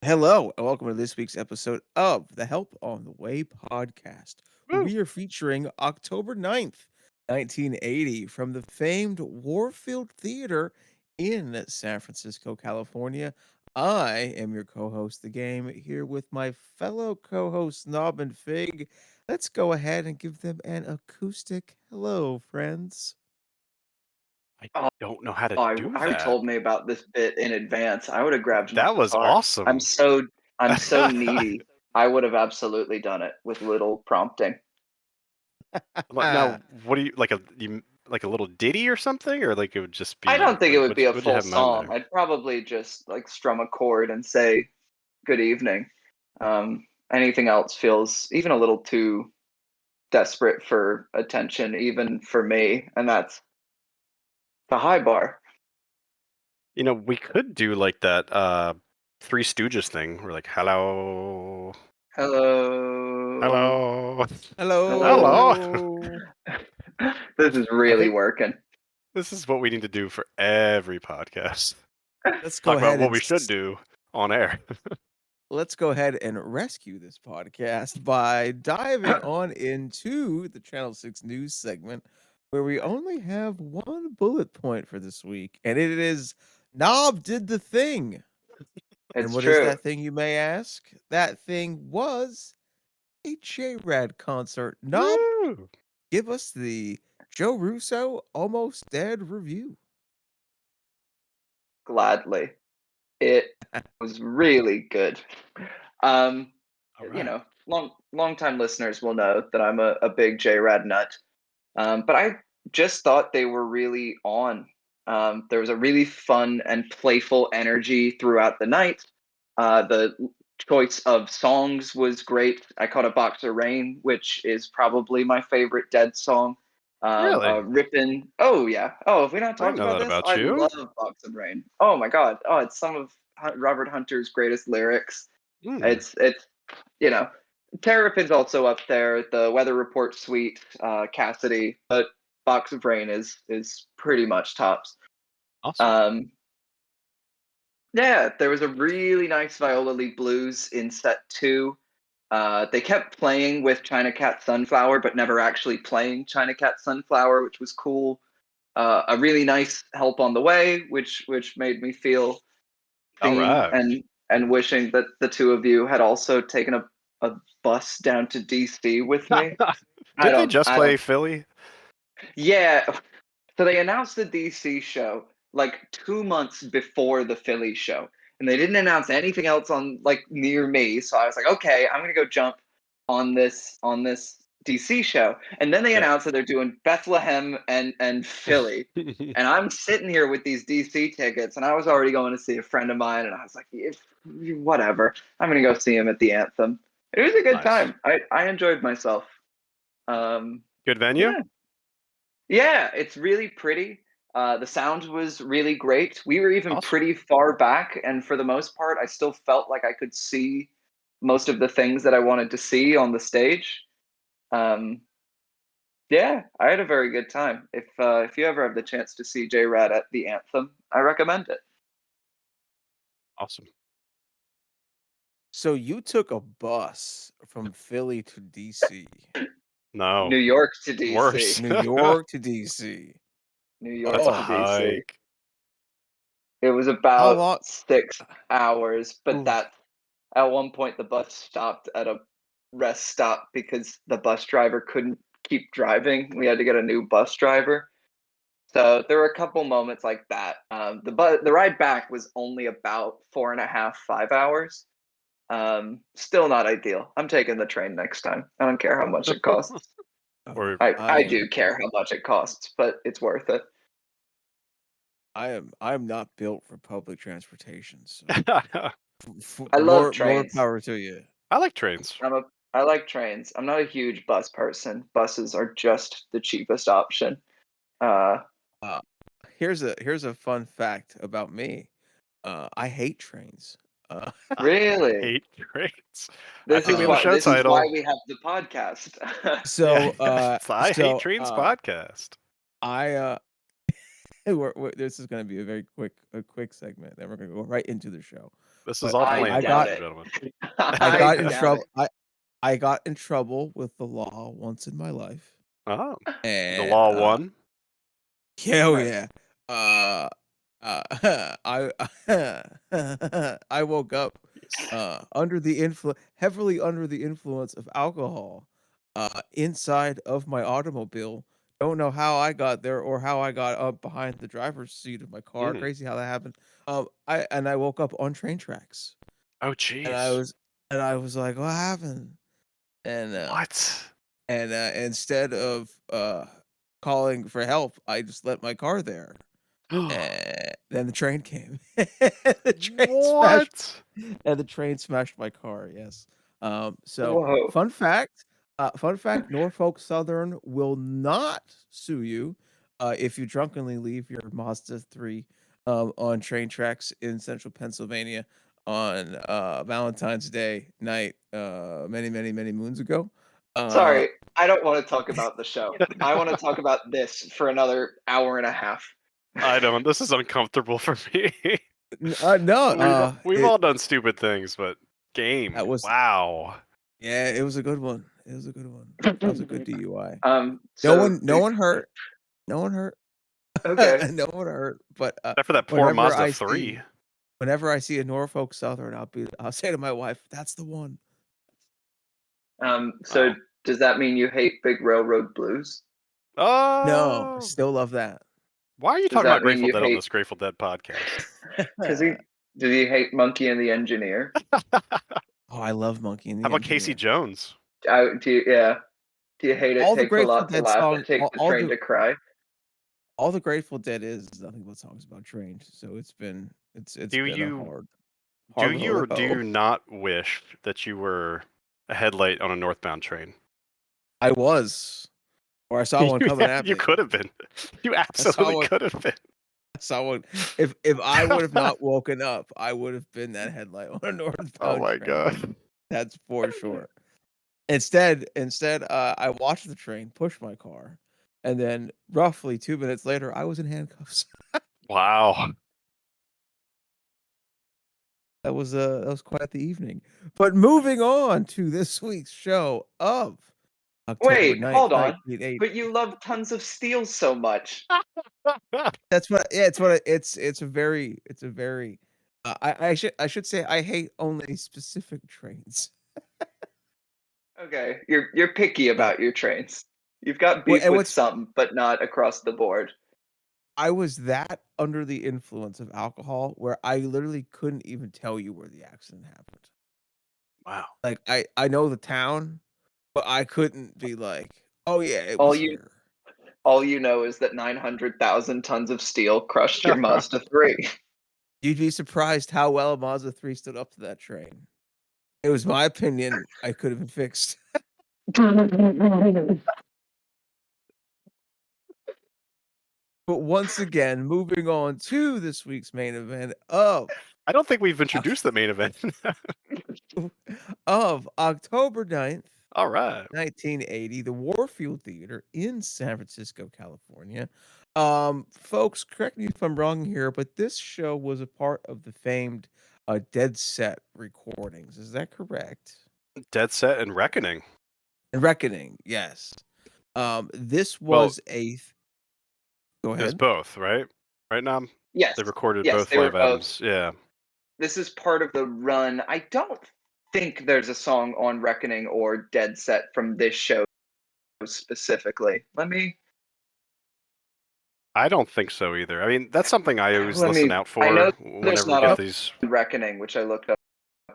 Hello, and welcome to this week's episode of the Help on the Way podcast, where Woo. we are featuring October 9th, 1980, from the famed Warfield Theater in San Francisco, California. I am your co host, The Game, here with my fellow co hosts, Knob and Fig. Let's go ahead and give them an acoustic hello, friends. I Oh, don't know how to do I that. told me about this bit in advance. I would have grabbed my That was guitar. awesome. I'm so needy. I would have absolutely done it with little prompting. Now, what do you like a little ditty or something, or like it would just be I don't think it would be a what'd you full have in mind song. there? I'd probably just like strum a chord and say good evening. Anything else feels even a little too desperate for attention, even for me, and that's the high bar. We could do like that Three Stooges thing. We're like, hello, Hello. hello, hello. Hello. This is I really think working. This is what we need to do for every podcast. let's go Talk about ahead what and we should do on air. let's go ahead and rescue this podcast by diving on into the Channel 6 news segment where we only have one bullet point for this week, and it is Knob did the thing. And It's what is true. that thing, you may ask? That thing was a JRAD concert. Knob, Woo! give us the Joe Russo Almost Dead review. Gladly. It was really good. Um, All you right. know, long time listeners will know that I'm a big JRAD nut. But I just thought they were really on. There was a really fun and playful energy throughout the night. The choice of songs was great. I caught a Box of Rain, which is probably my favorite Dead song. Really? Rippin'. Oh yeah. Oh, have we not I didn't talked know about that this? about I you. love Box of Rain. Oh my god. Oh, it's some of Robert Hunter's greatest lyrics. Hmm. It's you know, Terrapin's also up there. The Weather Report suite, Cassidy, but Box of Rain is pretty much tops. Awesome. Um, yeah, there was a really nice Viola Lee blues in set 2. They kept playing with China Cat Sunflower, but never actually playing China Cat Sunflower, which was cool. A really nice Help on the Way, which made me feel All seen right. and wishing that the two of you had also taken a bus down to DC with me. Did they just I play don't. Philly? Yeah, so they announced the DC show like 2 months before the Philly show, and they didn't announce anything else on like near me. So I was like, okay, I'm gonna go jump on this DC show, and then they Yeah. announced that they're doing Bethlehem and Philly, and I'm sitting here with these DC tickets, and I was already going to see a friend of mine, and I was like, whatever, I'm gonna go see him at the Anthem. It was a good Nice. time. I enjoyed myself. Um, Good venue? yeah. Yeah, it's really pretty. The sound was really great. We were even Awesome. pretty far back, and for the most part, I still felt like I could see most of the things that I wanted to see on the stage. Um, yeah, I had a very good time. If you ever have the chance to see JRAD at the Anthem, I recommend it. Awesome. So you took a bus from Philly to DC, No. New York to Worse. DC. New York to DC. New York That's a to Oh, DC. hike. It was how about long? 6 hours, but Oof. at one point the bus stopped at a rest stop because the bus driver couldn't keep driving. We had to get a new bus driver. So there were a couple moments like that. The ride back was only about 4.5, 5 hours. Still not ideal. I'm taking the train next time. I don't care how much it costs. Or I do care how much it costs, but it's worth it. I'm not built for public transportation, so I I love more trains. power to you. like trains. I like trains. I'm not a huge bus person. Buses are just the cheapest option. Uh, Uh, here's a fun fact about me. I hate trains. Uh, Really? Hate trains. I This think is we have a why show this is why title. we have the podcast. Yeah, so, uh, it's the I Hate so, Trains uh, podcast. I this is gonna be a very quick segment. Then we're gonna go right into the show. This is But all I I planned, doubt ladies got and it. gentlemen. I I got in doubt trouble. it. I got in trouble with the law once in my life, Oh, the and law won. hell Nice. yeah. I woke up heavily under the influence of alcohol inside of my automobile. Don't know how I got there or how I got up behind the driver's seat of my car. Mm. Crazy how that happened. I woke up on train tracks, Oh, and jeez. I was like, what happened? And What? instead of calling for help, I just let my car there. And then the train came. The train smashed What? and the train smashed my car, yes. So Whoa. fun fact, Norfolk Southern will not sue you if you drunkenly leave your Mazda 3 on train tracks in central Pennsylvania on Valentine's Day night many moons ago. Uh, Sorry, I don't want to talk about the show. I want to talk about this for another hour and a half. I don't. This is uncomfortable for me. no, We've all done stupid things, but game. that was Wow. yeah, it was a good one. It was a good one. That was a good DUI. So No one hurt. No one hurt. okay. No one hurt. But Except for that poor whenever Mazda I 3. see whenever I see a Norfolk Southern, I'll say to my wife, "That's the one." So Wow. does that mean you hate Big Railroad Blues? No, I Oh. still love that. Why are you Does talking about that mean Grateful you Dead on hate this Grateful Dead podcast? because he did he hate Monkey and the Engineer? Oh, I love Monkey and How the about Casey Engineer. Jones? Yeah. Do you hate It All the Takes a Grateful Lot to Dead Laugh? It song, takes a train to cry. all the Grateful Dead is nothing but songs about trains. So it's Do been a you do hard you road or to do hoe. you not wish that you were a headlight on a northbound train? I was, or I saw one coming at You me. could have been. You I saw absolutely one. could have been. I saw one. If I would have not woken up, I would have been that headlight on a Oh northbound my train. god. That's for sure. Instead, I watched the train push my car, and then roughly 2 minutes later, I was in handcuffs. Wow. That was quite the evening. But moving on to this week's show of October Wait, 9th, hold on. 1980. But you love Tons of Steel so much. That's what yeah, it's a very I should say I hate only specific trains. Okay, you're picky Uh, about your trains. You've got what beef and with what's some, but not across the board. I was that under the influence of alcohol where I literally couldn't even tell you where the accident happened. Wow. Like, I know the town, but I couldn't be like, "Oh, yeah, it All was you here." all you know is that 900,000 tons of steel crushed your Mazda 3. You'd be surprised how well a Mazda 3 stood up to that train. It was my opinion, I could have been fixed. But once again, moving on to this week's main event I don't think we've Oc introduced the main event. of October 9th, All right. 1980, the Warfield Theater in San Francisco, California. Folks, correct me if I'm wrong here, but this show was a part of the famed Dead Set recordings. Is that correct? Dead Set and Reckoning. And Reckoning, yes. This Well, was a go it was ahead. both, right? Right now, Yes. they recorded Yes, both they were live both. albums. Yeah. This is part of the run. I don't think there's a song on Reckoning or Dead Set from this show specifically. I don't think so either. I mean, that's something I always Let listen me out I know for there's whenever we not get on these. Reckoning, which I looked up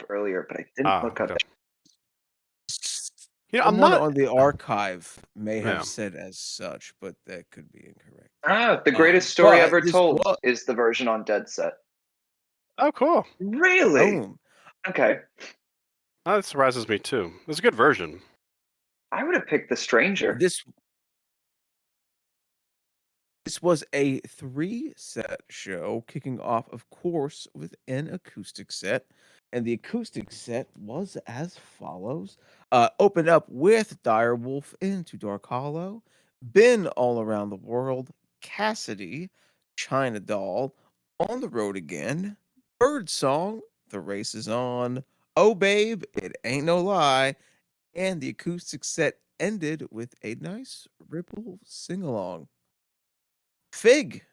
earlier, but I didn't look up. Okay. You know, I'm Someone not. on the archive may have Yeah. said as such, but that could be incorrect. The greatest story But ever this told was is the version on Dead Set. Oh, cool. Really? boom. Okay. Oh, that surprises me too. It's a good version. I would have picked The Stranger. This was a 3-set show, kicking off, of course, with an acoustic set. And the acoustic set was as follows. Opened up with Dire Wolf into Dark Hollow, Been All Around the World, Cassidy, China Doll, On the Road Again, Bird Song, The Race Is On, Oh Babe, It Ain't No Lie, and the acoustic set ended with a nice Ripple sing along. Fig,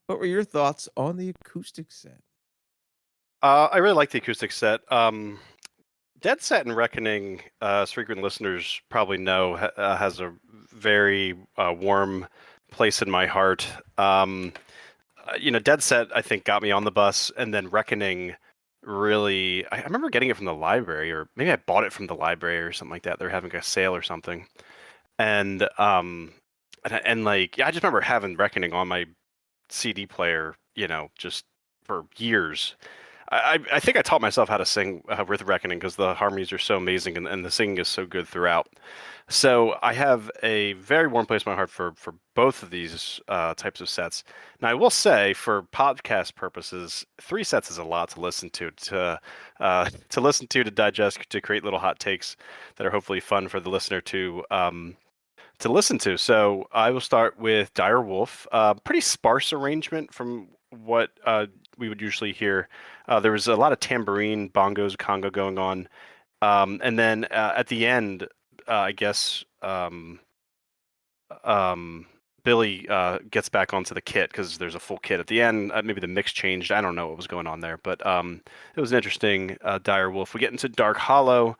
what were your thoughts on the acoustic set? I really like the acoustic set. Dead Set and Reckoning, as frequent listeners probably know, has a very warm place in my heart. Dead Set I think got me on the bus, and then Reckoning really. I remember getting it from the library, or maybe I bought it from the library or something like that. They're having a sale or something, and like yeah, I just remember having Reckoning on my CD player, just for years. I think I taught myself how to sing with Reckoning because the harmonies are so amazing and the singing is so good throughout. So I have a very warm place in my heart for both of these types of sets. Now I will say, for podcast purposes, 3 sets is a lot to listen to listen to digest, to create little hot takes that are hopefully fun for the listener to listen to. So I will start with Dire Wolf. Pretty sparse arrangement from what we would usually hear. There was a lot of tambourine, bongos, conga going on. And then at the end, I guess Billy gets back onto the kit because there's a full kit at the end. Maybe the mix changed. I don't know what was going on there, but it was an interesting Dire Wolf. We get into Dark Hollow.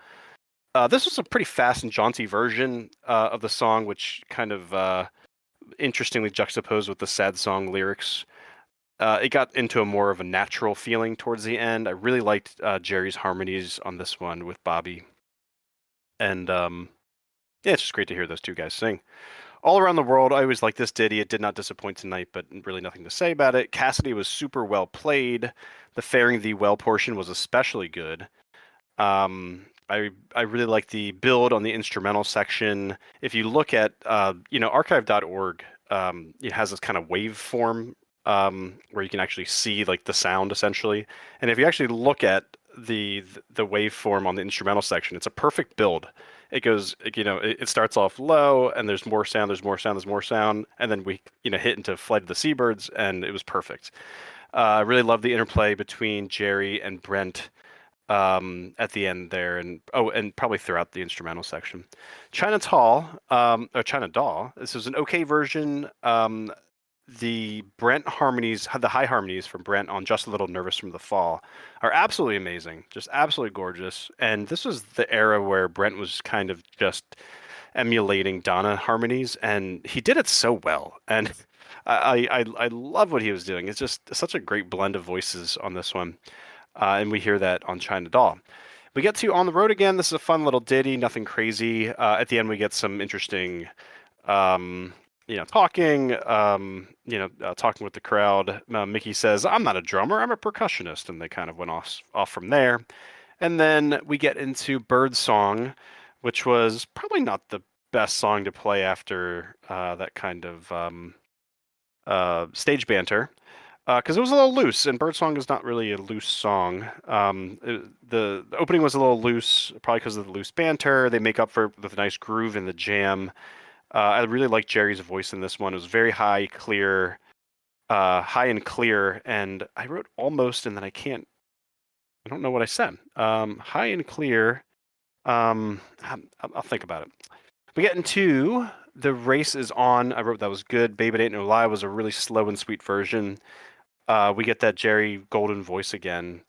This was a pretty fast and jaunty version of the song, which kind of interestingly juxtaposed with the sad song lyrics. It got into a more of a natural feeling towards the end. I really liked Jerry's harmonies on this one with Bobby. And yeah, it's just great to hear those two guys sing. All Around the World, I always liked this ditty. It did not disappoint tonight, but really nothing to say about it. Cassidy was super well played. The Faring Thee Well portion was especially good. I really like the build on the instrumental section. If you look at archive.org, it has this kind of waveform where you can actually see like the sound essentially. And if you actually look at the waveform on the instrumental section, it's a perfect build. It goes, it starts off low, and there's more sound, and then we hit into Flight of the Seabirds, and it was perfect. I really love the interplay between Jerry and Brent at the end there, and probably throughout the instrumental section. China Doll. This is an okay version. The Brent harmonies, the high harmonies from Brent on Just a Little Nervous from the Fall, are absolutely amazing, just absolutely gorgeous. And this was the era where Brent was kind of just emulating Donna harmonies, and he did it so well. And I love what he was doing. It's just such a great blend of voices on this one. And we hear that on China Doll. We get to On the Road Again. This is a fun little ditty, nothing crazy. At the end, we get some interesting, talking, talking with the crowd. Mickey says, "I'm not a drummer, I'm a percussionist," and they kind of went off from there. And then we get into Bird Song, which was probably not the best song to play after that kind of stage banter. Because it was a little loose, and Birdsong is not really a loose song. The opening was a little loose, probably because of the loose banter. They make up for it with a nice groove in the jam. I really like Jerry's voice in this one. It was very high, clear, high and clear. And I wrote almost, and then I don't know what I said. High and clear. I'll think about it. We get into The Race Is On. I wrote that was good. Baby It Ain't No Lie was a really slow and sweet version. We get that Jerry Golden voice again.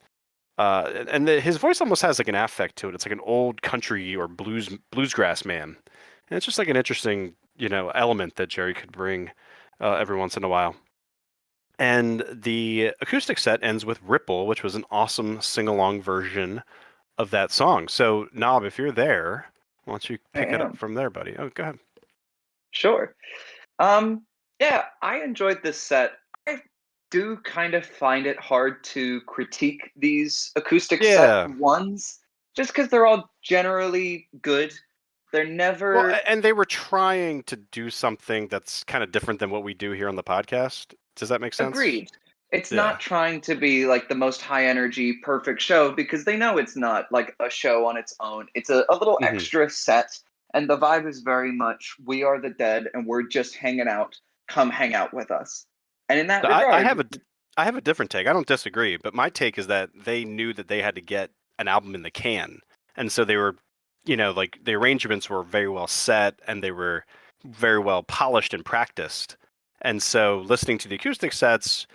And his voice almost has like an affect to it. It's like an old country or bluesgrass man. And it's just like an interesting, element that Jerry could bring every once in a while. And the acoustic set ends with Ripple, which was an awesome sing-along version of that song. So, Knob, if you're there, why don't you pick it up from there, buddy? Oh, go ahead. Sure. Yeah, I enjoyed this set. I do kind of find it hard to critique these acoustic set ones, just because they're all generally good. They're never... Well, and they were trying to do something that's kind of different than what we do here on the podcast. Does that make sense? Agreed. It's Yeah. not trying to be like the most high energy, perfect show because they know it's not like a show on its own. It's a little Mhm. extra set, and the vibe is very much we are the dead and we're just hanging out. Come hang out with us. And in that I regard, have a different take. I don't disagree, but my take is that they knew that they had to get an album in the can, and so they were, like the arrangements were very well set and they were very well polished and practiced. And so listening to the acoustic sets,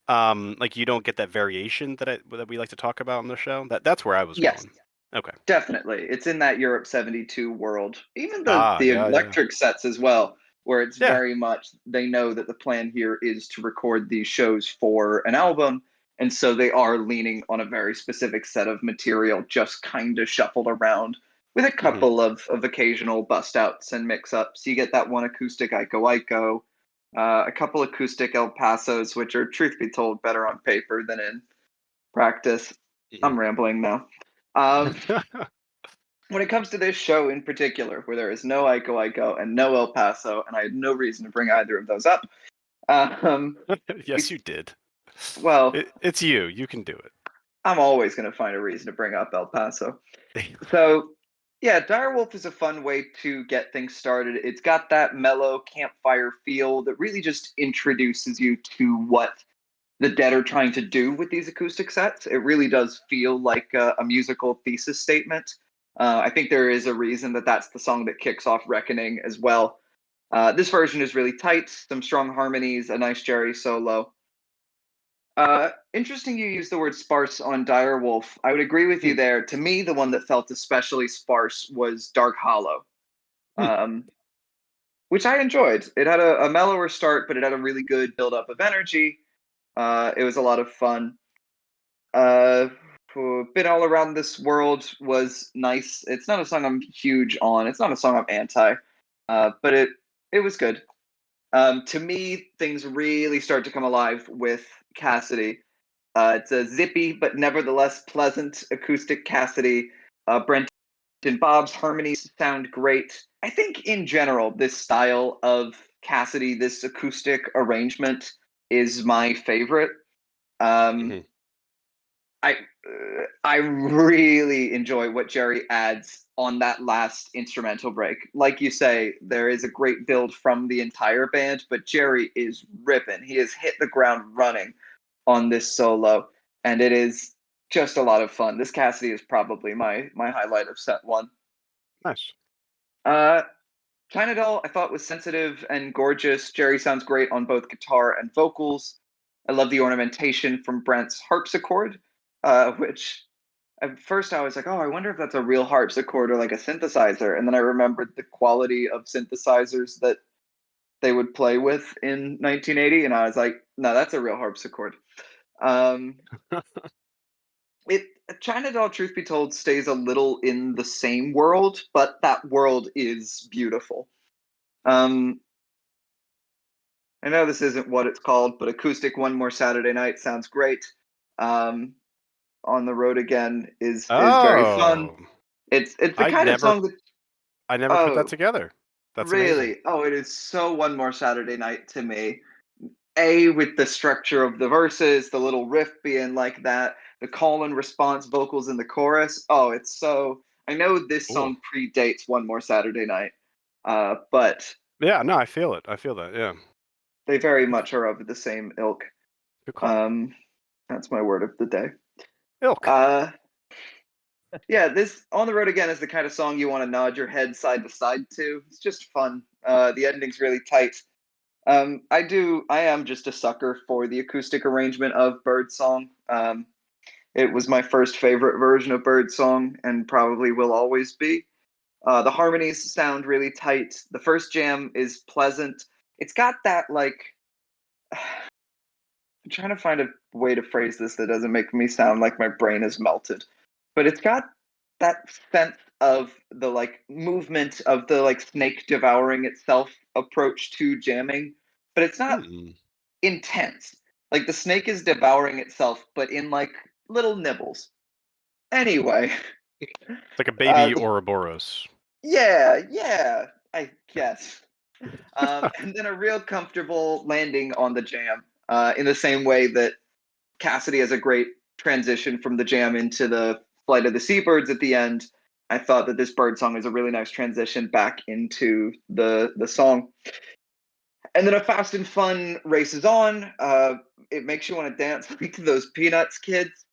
like you don't get that variation that we like to talk about on the show. That's where I was yes, going. Okay. definitely. It's in that Europe 72 world. Even the Ah, the yeah, yeah, electric sets as well, where it's yeah. very much they know that the plan here is to record these shows for an album, and so they are leaning on a very specific set of material just kind of shuffled around with a Hmm. couple of occasional bust outs and mix ups. You get that one acoustic Ico Ico, a couple acoustic El Pasos, which are truth be told better on paper than in practice. I'm rambling now. Um, when it comes to this show in particular, where there is no Ico Ico and no El Paso, and I had no reason to bring either of those up, um, Yes, you did. well, It's you. You can do it. I'm always going to find a reason to bring up El Paso. So, yeah, Direwolf is a fun way to get things started. It's got that mellow campfire feel that really just introduces you to what the Dead are trying to do with these acoustic sets. It really does feel like a musical thesis statement. I think there is a reason that that's the song that kicks off Reckoning as well. This version is really tight, some strong harmonies, a nice Jerry solo. Interesting you use the word sparse on Direwolf. I would agree with you Hmm. there. To me, the one that felt especially sparse was Dark Hollow, Hmm. um, which I enjoyed. It had a mellower start, but it had a really good buildup of energy. It was a lot of fun. Uh, Been All Around This World was nice. It's not a song I'm huge on. It's not a song I'm anti, but it was good. To me, things really start to come alive with Cassidy. It's a zippy but nevertheless pleasant acoustic Cassidy. Brent and Bob's harmonies sound great. I think in general, this style of Cassidy, this acoustic arrangement, is my favorite. Um, Hmm. I really enjoy what Jerry adds on that last instrumental break. Like you say, there is a great build from the entire band, but Jerry is ripping. He has hit the ground running on this solo, and it is just a lot of fun. This Cassidy is probably my highlight of set one. Nice. Uh, China Doll, I thought was sensitive and gorgeous. Jerry sounds great on both guitar and vocals. I love the ornamentation from Brent's harpsichord, which at first I was like, oh, I wonder if that's a real harpsichord or like a synthesizer. And then I remembered the quality of synthesizers that they would play with in 1980. And I was like, no, that's a real harpsichord. Um, it China Doll, truth be told, stays a little in the same world, but that world is beautiful. Um, I know this isn't what it's called, but acoustic One More Saturday Night sounds great. Um, on the Road Again is very fun. Oh, It's the I kind of never song that I never put that oh together. That's amazing. really it is so One More Saturday Night to me. A with the structure of the verses, the little riff being like that, the call and response vocals in the chorus. Oh, it's so. I know this Cool. song predates One More Saturday Night, but Yeah, no, I feel it. I feel that. Yeah. they very much are of the same ilk. Good call. Um, that's my word of the day. Ilk. Uh, yeah, this On the Road Again is the kind of song you want to nod your head side to side to. It's just fun. The ending's really tight. I am just a sucker for the acoustic arrangement of Birdsong. It was my first favorite version of Birdsong and probably will always be. The harmonies sound really tight. The first jam is pleasant. It's got that like I'm trying to find a way to phrase this that doesn't make me sound like my brain is melted. But it's got that sense of the like movement of the like snake devouring itself approach to jamming, but it's not Mm. intense. Like the snake is devouring itself, but in like little nibbles. Anyway, It's like a uh, baby Ouroboros. yeah, I guess. And then a real comfortable landing on the jam. in the same way that Cassidy has a great transition from the jam into the Flight of the Seabirds at the end. I thought that this bird song is a really nice transition back into the song. And then a fast and fun races on. It makes you want to dance like those Peanuts kids.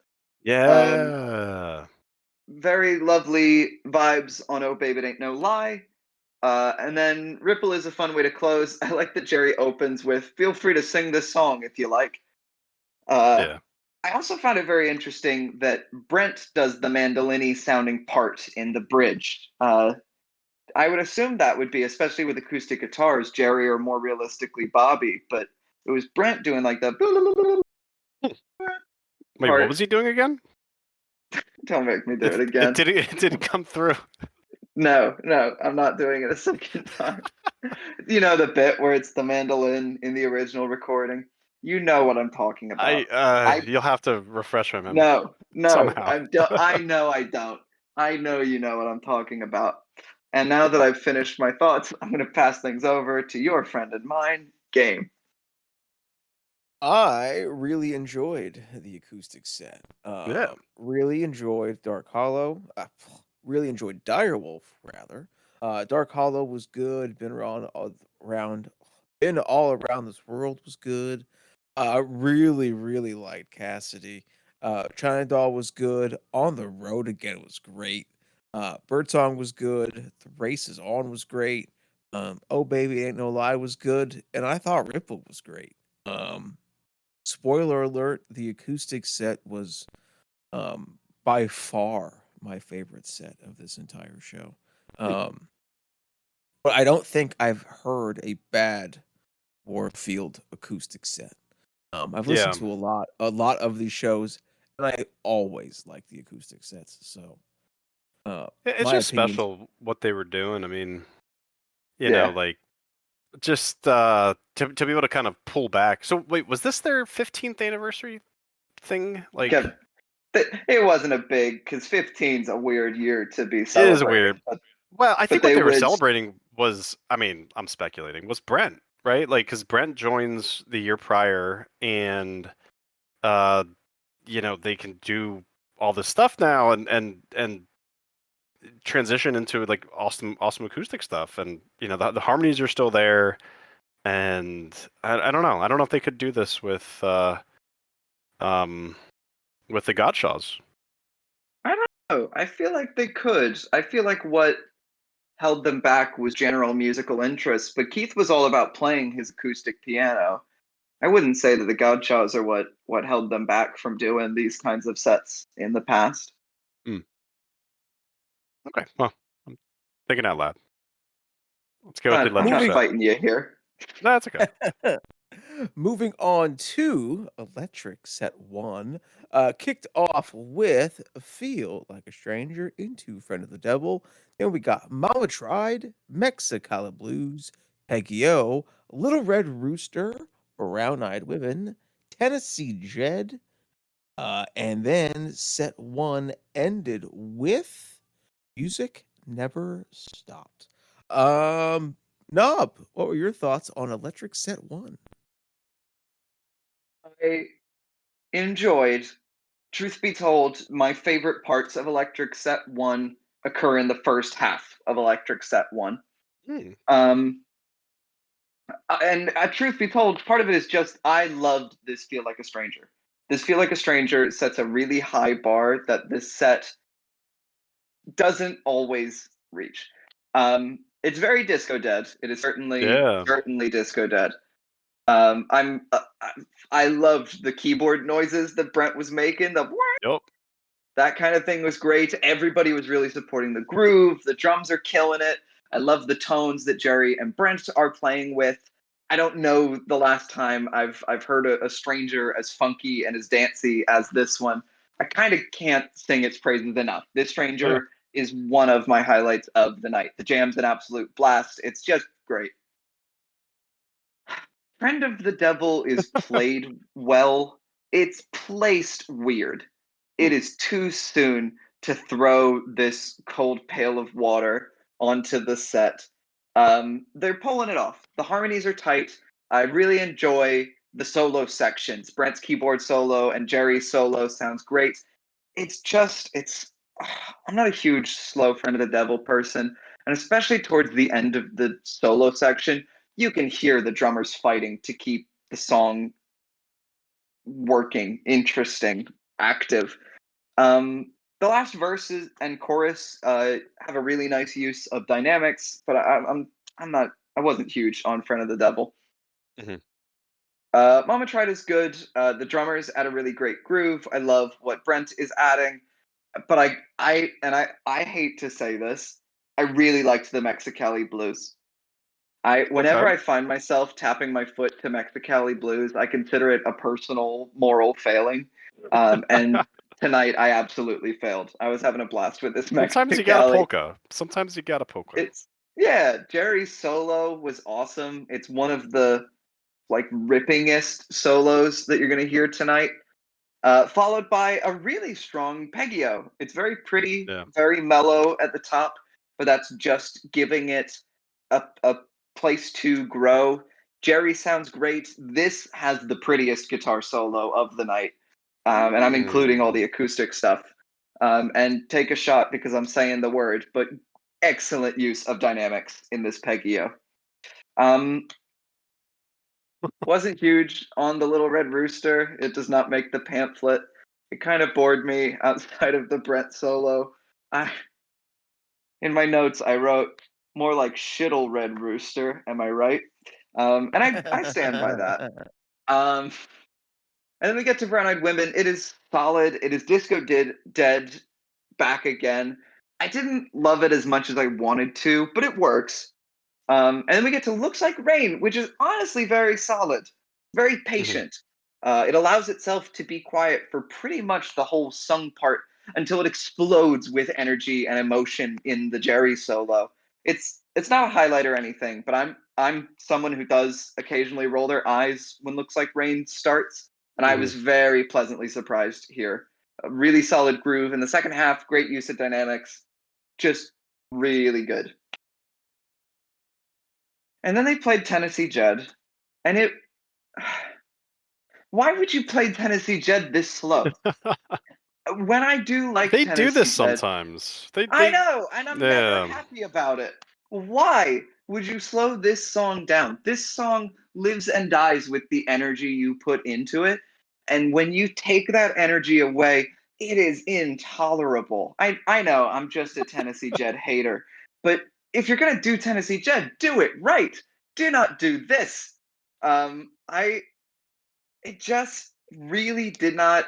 Yeah. Very lovely vibes on Oh Babe It Ain't No Lie. And then Ripple is a fun way to close. I like that Jerry opens with, feel free to sing this song if you like. Yeah. I also found it very interesting that Brent does the mandolin-y sounding part in the bridge. I would assume that would be, especially with acoustic guitars, Jerry or more realistically Bobby, but it was Brent doing like the Wait, part. what was he doing again? Don't make me do it again. It didn't come through. No, I'm not doing it a second time. You know the bit where it's the mandolin in the original recording? You know what I'm talking about. You'll have to refresh my memory. No, Somehow. I know I don't. I know you know what I'm talking about. And now that I've finished my thoughts, I'm going to pass things over to your friend and mine, Game. I really enjoyed the acoustic set. Yeah. Really enjoyed Dark Hollow. Really enjoyed Direwolf, rather. Dark Hollow was good. Been all around this world was good. Really, really liked Cassidy. China Doll was good. On the Road Again was great. Birdsong was good. The Races On was great. Oh Baby Ain't No Lie was good. And I thought Ripple was great. Spoiler alert, the acoustic set was by far my favorite set of this entire show. But I don't think I've heard a bad Warfield acoustic set. I've listened to a lot of these shows, and I always like the acoustic sets. So, It's my just opinion. special what they were doing. I mean, you Yeah. know, like just to be able to kind of pull back. So wait, was this their 15th anniversary thing? Like, It wasn't a big, because 15's a weird year to be it is celebrating. weird. Well, I think what they they were would- celebrating was, I mean, I'm speculating, was Brent, right? Like, because Brent joins the year prior, and you know, they can do all this stuff now, and transition into like awesome acoustic stuff, and you know, the harmonies are still there, and I don't know. I don't know if they could do this with the Godshaws. I don't know. I feel like they could. I feel like what held them back was general musical interest, but Keith was all about playing his acoustic piano. I wouldn't say that the Gauchos are what held them back from doing these kinds of sets in the past. Okay, well, I'm thinking out loud. Let's go with the I'm electric not set. fighting you here. No, that's okay. Moving on to Electric Set 1, kicked off with Feel Like a Stranger into Friend of the Devil. Then we got Mama Tried, Mexicali Blues, Peggy-O, Little Red Rooster, Brown Eyed Women, Tennessee Jed, and then Set 1 ended with Music Never Stopped. Nob, what were your thoughts on Electric Set 1? I enjoyed. Truth be told, my favorite parts of Electric Set 1 occur in the first half of Electric Set 1. And truth be told, part of it is just I loved this Feel Like a Stranger. This Feel Like a Stranger sets a really high bar that this set doesn't always reach. It's very disco dead. It is certainly disco dead. I loved the keyboard noises that Brent was making. That kind of thing was great. Everybody was really supporting the groove. The drums are killing it. I love the tones that Jerry and Brent are playing with. I don't know the last time I've heard a stranger as funky and as dancey as this one. I kind of can't sing its praises enough. This stranger is one of my highlights of the night. The jam's an absolute blast. It's just great. Friend of the Devil is played well. It's placed weird. It is too soon to throw this cold pail of water onto the set. They're pulling it off. The harmonies are tight. I really enjoy the solo sections. Brent's keyboard solo and Jerry's solo sounds great. I'm not a huge slow Friend of the Devil person, and especially towards the end of the solo section, you can hear the drummers fighting to keep the song working, interesting, active. The last verses and chorus have a really nice use of dynamics, but I wasn't huge on Friend of the Devil. Mm-hmm. Mama Tried is good. The drummers add a really great groove. I love what Brent is adding, but I hate to say this, I really liked the Mexicali Blues. Whenever Okay. I find myself tapping my foot to Mexicali Blues, I consider it a personal moral failing. And tonight I absolutely failed. I was having a blast with this Sometimes you got a Mexicali. polka. Sometimes you got a polka. Jerry's solo was awesome. It's one of the like rippingest solos that you're gonna hear tonight. Followed by a really strong Peggy-O. It's very pretty, Yeah. very mellow at the top, but that's just giving it a place to grow. Jerry sounds great. This has the prettiest guitar solo of the night, and I'm including all the acoustic stuff. And take a shot because I'm saying the word, but excellent use of dynamics in this Peggy-O. Wasn't huge on the Little Red Rooster. It does not make the pamphlet. It kind of bored me outside of the Brent solo. In my notes, I wrote more like shittle Red Rooster. Am I right? And I stand by that. And then we get to Brown Eyed Women. It is solid. It is Disco Dead back again. I didn't love it as much as I wanted to, but it works. And then we get to Looks Like Rain, which is honestly very solid, very patient. It allows itself to be quiet for pretty much the whole sung part until it explodes with energy and emotion in the Jerry solo. It's not a highlight or anything, but I'm someone who does occasionally roll their eyes when Looks Like Rain starts, and I was very pleasantly surprised here. A really solid groove in the second half, great use of dynamics, just really good. And then they played Tennessee Jed, and it. Why would you play Tennessee Jed this slow? When I do like They do Tennessee this Jed, sometimes. I know, and I'm never Yeah. happy about it. Why would you slow this song down? This song lives and dies with the energy you put into it, and when you take that energy away, it is intolerable. I know I'm just a Tennessee Jed hater, but if you're gonna do Tennessee Jed, do it right. Do not do this. It just really did not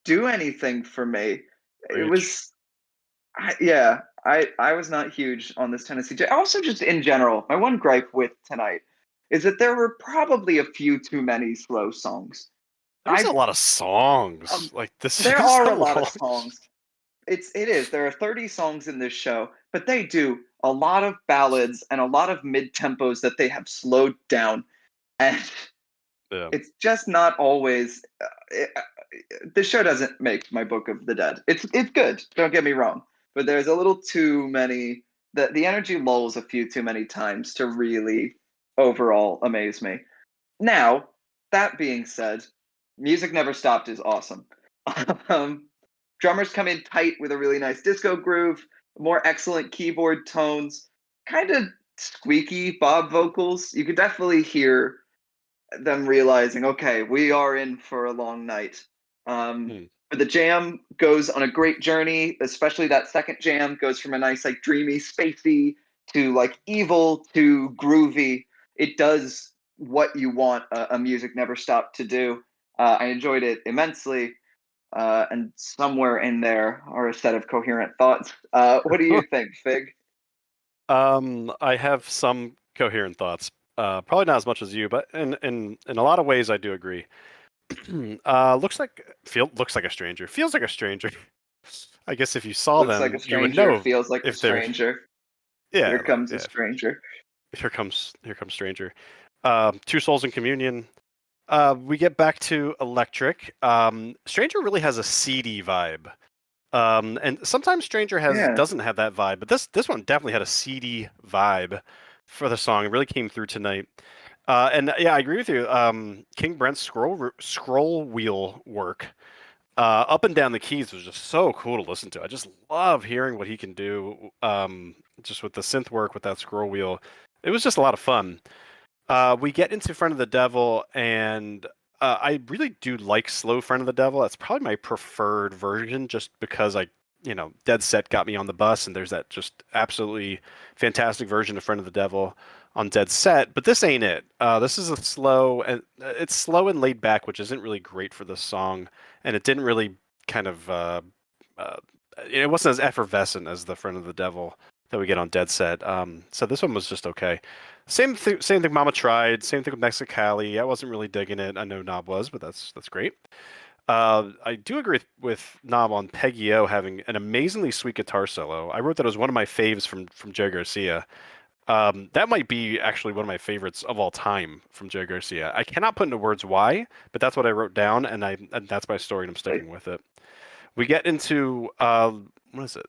do anything for me. It Preach. was, I was not huge on this Tennessee Jed. Also, just in general, my one gripe with tonight is that there were probably a few too many slow songs. There's a I lot of songs. Like this There is are a a lot of long. songs. It is. There are 30 songs in this show, but they do a lot of ballads and a lot of mid tempos that they have slowed down, and Yeah. it's just not always. The show doesn't make my Book of the Dead. It's good. Don't get me wrong, but there's a little too many. The energy lulls a few too many times to really overall amaze me. Now, that being said, Music Never Stopped is awesome. Drummers come in tight with a really nice disco groove, more excellent keyboard tones, kind of squeaky Bob vocals. You could definitely hear them realizing, okay, we are in for a long night. Hmm. But the jam goes on a great journey, especially that second jam goes from a nice, like, dreamy, spacey to like evil to groovy. It does what you want a Music Never Stopped to do. I enjoyed it immensely. And somewhere in there are a set of coherent thoughts. What do you think, Fig? I have some coherent thoughts. Probably not as much as you, but in a lot of ways I do agree. Looks like a stranger. Feels like a stranger. I guess if you saw Looks like a them, you would stranger, know feels like a if they're stranger. yeah. Here comes a Yeah. stranger. Here comes stranger. Two Souls in Communion. We get back to Electric. Stranger really has a seedy vibe. And sometimes Stranger Yeah. doesn't have that vibe, but this one definitely had a seedy vibe for the song. It really came through tonight. And yeah, I agree with you. King Brent's scroll wheel work up and down the keys was just so cool to listen to. I just love hearing what he can do. Just with the synth work with that scroll wheel, it was just a lot of fun. We get into Friend of the Devil, and I really do like slow Friend of the Devil. That's probably my preferred version, just because Dead Set got me on the bus, and there's that just absolutely fantastic version of Friend of the Devil on Dead Set. But this ain't it. This is a slow, and it's slow and laid back, which isn't really great for this song, and it didn't really kind of. Uh, it wasn't as effervescent as the Friend of the Devil that we get on Dead Set. So this one was just okay. Same thing. Mama tried. Same thing with Mexicali. I wasn't really digging it. I know Knob was, but that's great. I do agree with Knob on Peggy-O having an amazingly sweet guitar solo. I wrote that as one of my faves from Joe Garcia. That might be actually one of my favorites of all time from Joe Garcia. I cannot put into words why, but that's what I wrote down, and that's my story, and I'm sticking with it. We get into what is it?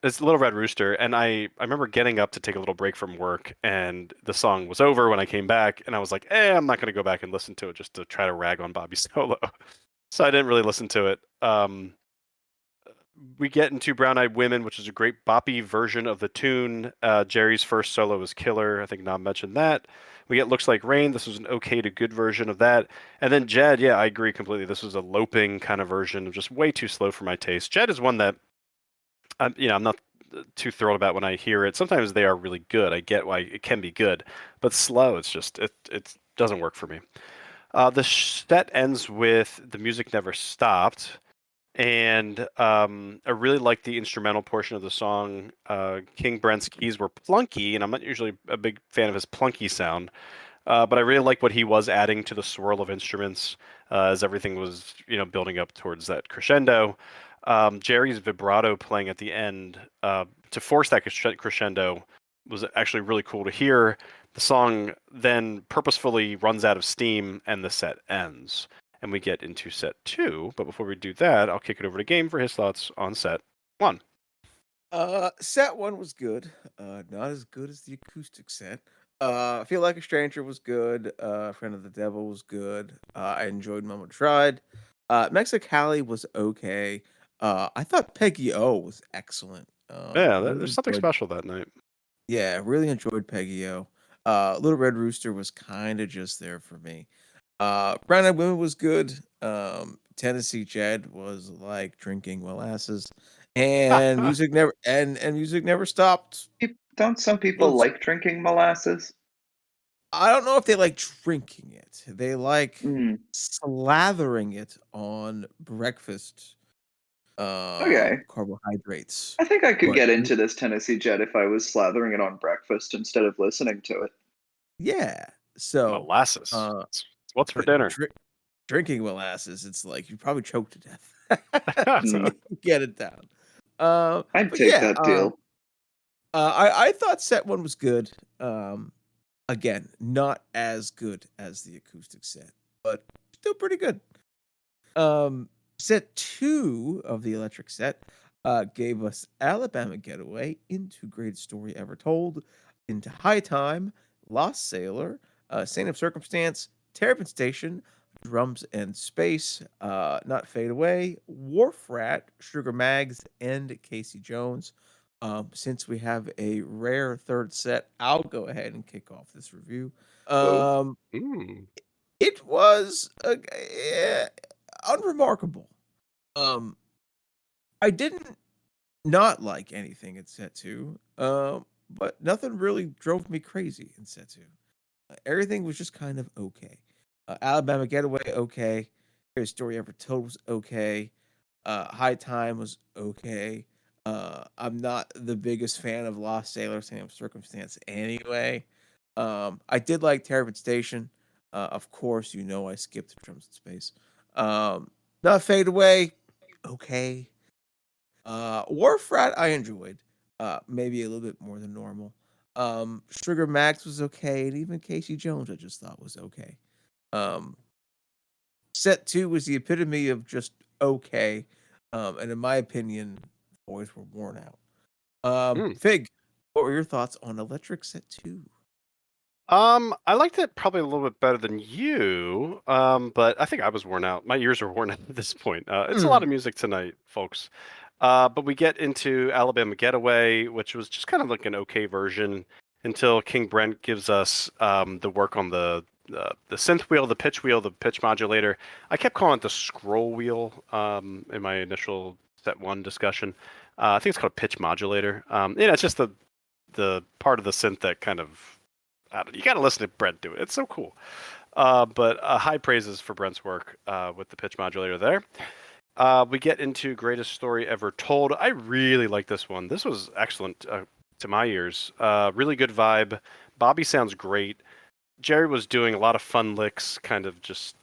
It's Little Red Rooster, and I remember getting up to take a little break from work, and the song was over when I came back, and I was like, I'm not going to go back and listen to it just to try to rag on Bobby solo. So I didn't really listen to it. We get into Brown Eyed Women, which is a great boppy version of the tune. Jerry's first solo was killer. I think Nam mentioned that. We get Looks Like Rain. This was an okay to good version of that. And then Jed, yeah, I agree completely. This was a loping kind of version, just way too slow for my taste. Jed is one that I'm not too thrilled about when I hear it. Sometimes they are really good. I get why it can be good, but slow, it's just it doesn't work for me. The set ends with The Music Never Stopped, and I really like the instrumental portion of the song. King Brent's keys were plunky, and I'm not usually a big fan of his plunky sound, but I really like what he was adding to the swirl of instruments as everything was, building up towards that crescendo. Jerry's vibrato playing at the end to force that crescendo was actually really cool to hear. The song then purposefully runs out of steam and the set ends. And we get into set 2. But before we do that, I'll kick it over to Game for his thoughts on set 1. Set 1 was good. Not as good as the acoustic set. I Feel Like a Stranger was good. Friend of the Devil was good. I enjoyed Mama Tried. Mexicali was okay. I thought Peggy-O was excellent. Yeah, Really there's something enjoyed special that night. Yeah, really enjoyed Peggy-O. Little Red Rooster was kinda just there for me. Brown Eyed Women was good. Tennessee Jed was like drinking molasses, and music never stopped. Don't some people Was like drinking molasses? I don't know if they like drinking it. They like Mm, slathering it on breakfast okay. carbohydrates. I think I could But get into this Tennessee Jet if I was slathering it on breakfast instead of listening to it. yeah, so Molasses. uh What's for but dinner? drinking molasses, it's like you probably choke to death to Mm, get it down. I'd But take yeah, that deal. I thought set 1 was good. Again, not as good as the acoustic set, but still pretty good. Set 2 of the electric set gave us Alabama Getaway, Into Greatest Story Ever Told, Into High Time, Lost Sailor, Saint of Circumstance, Terrapin Station, Drums and Space, Not Fade Away, Wharf Rat, Sugar Mags, and Casey Jones. Since we have a rare third set, I'll go ahead and kick off this review. Go. Um, Mm. it was unremarkable. Um, I didn't not like anything in set 2, but nothing really drove me crazy in set 2. Everything was just kind of okay. Alabama Getaway, okay. Greatest Story Ever Told was okay. High Time was okay. I'm not the biggest fan of Lost Sailor, Same Circumstance anyway. I did like Terrapin Station. Of course, I skipped Drums in Space. Not Fade Away, okay. Wharf Rat I enjoyed. Maybe a little bit more than normal. Sugar Max was okay, and even Casey Jones I just thought was okay. Um, set 2 was the epitome of just okay. And in my opinion, boys were worn out. Mm. Fig, what were your thoughts on Electric Set 2? I liked it probably a little bit better than you, but I think I was worn out. My ears are worn out at this point. It's a lot of music tonight, folks. But we get into Alabama Getaway, which was just kind of like an okay version until King Brent gives us the work on the synth wheel, the pitch modulator. I kept calling it the scroll wheel in my initial set one discussion. I think it's called pitch modulator. It's just the part of the synth that kind of you got to listen to Brent do it. It's so cool. But high praises for Brent's work with the pitch modulator there. We get into greatest story ever told. I really like this one. This was excellent to my ears. Really good vibe. Bobby sounds great. Jerry was doing a lot of fun licks, kind of just,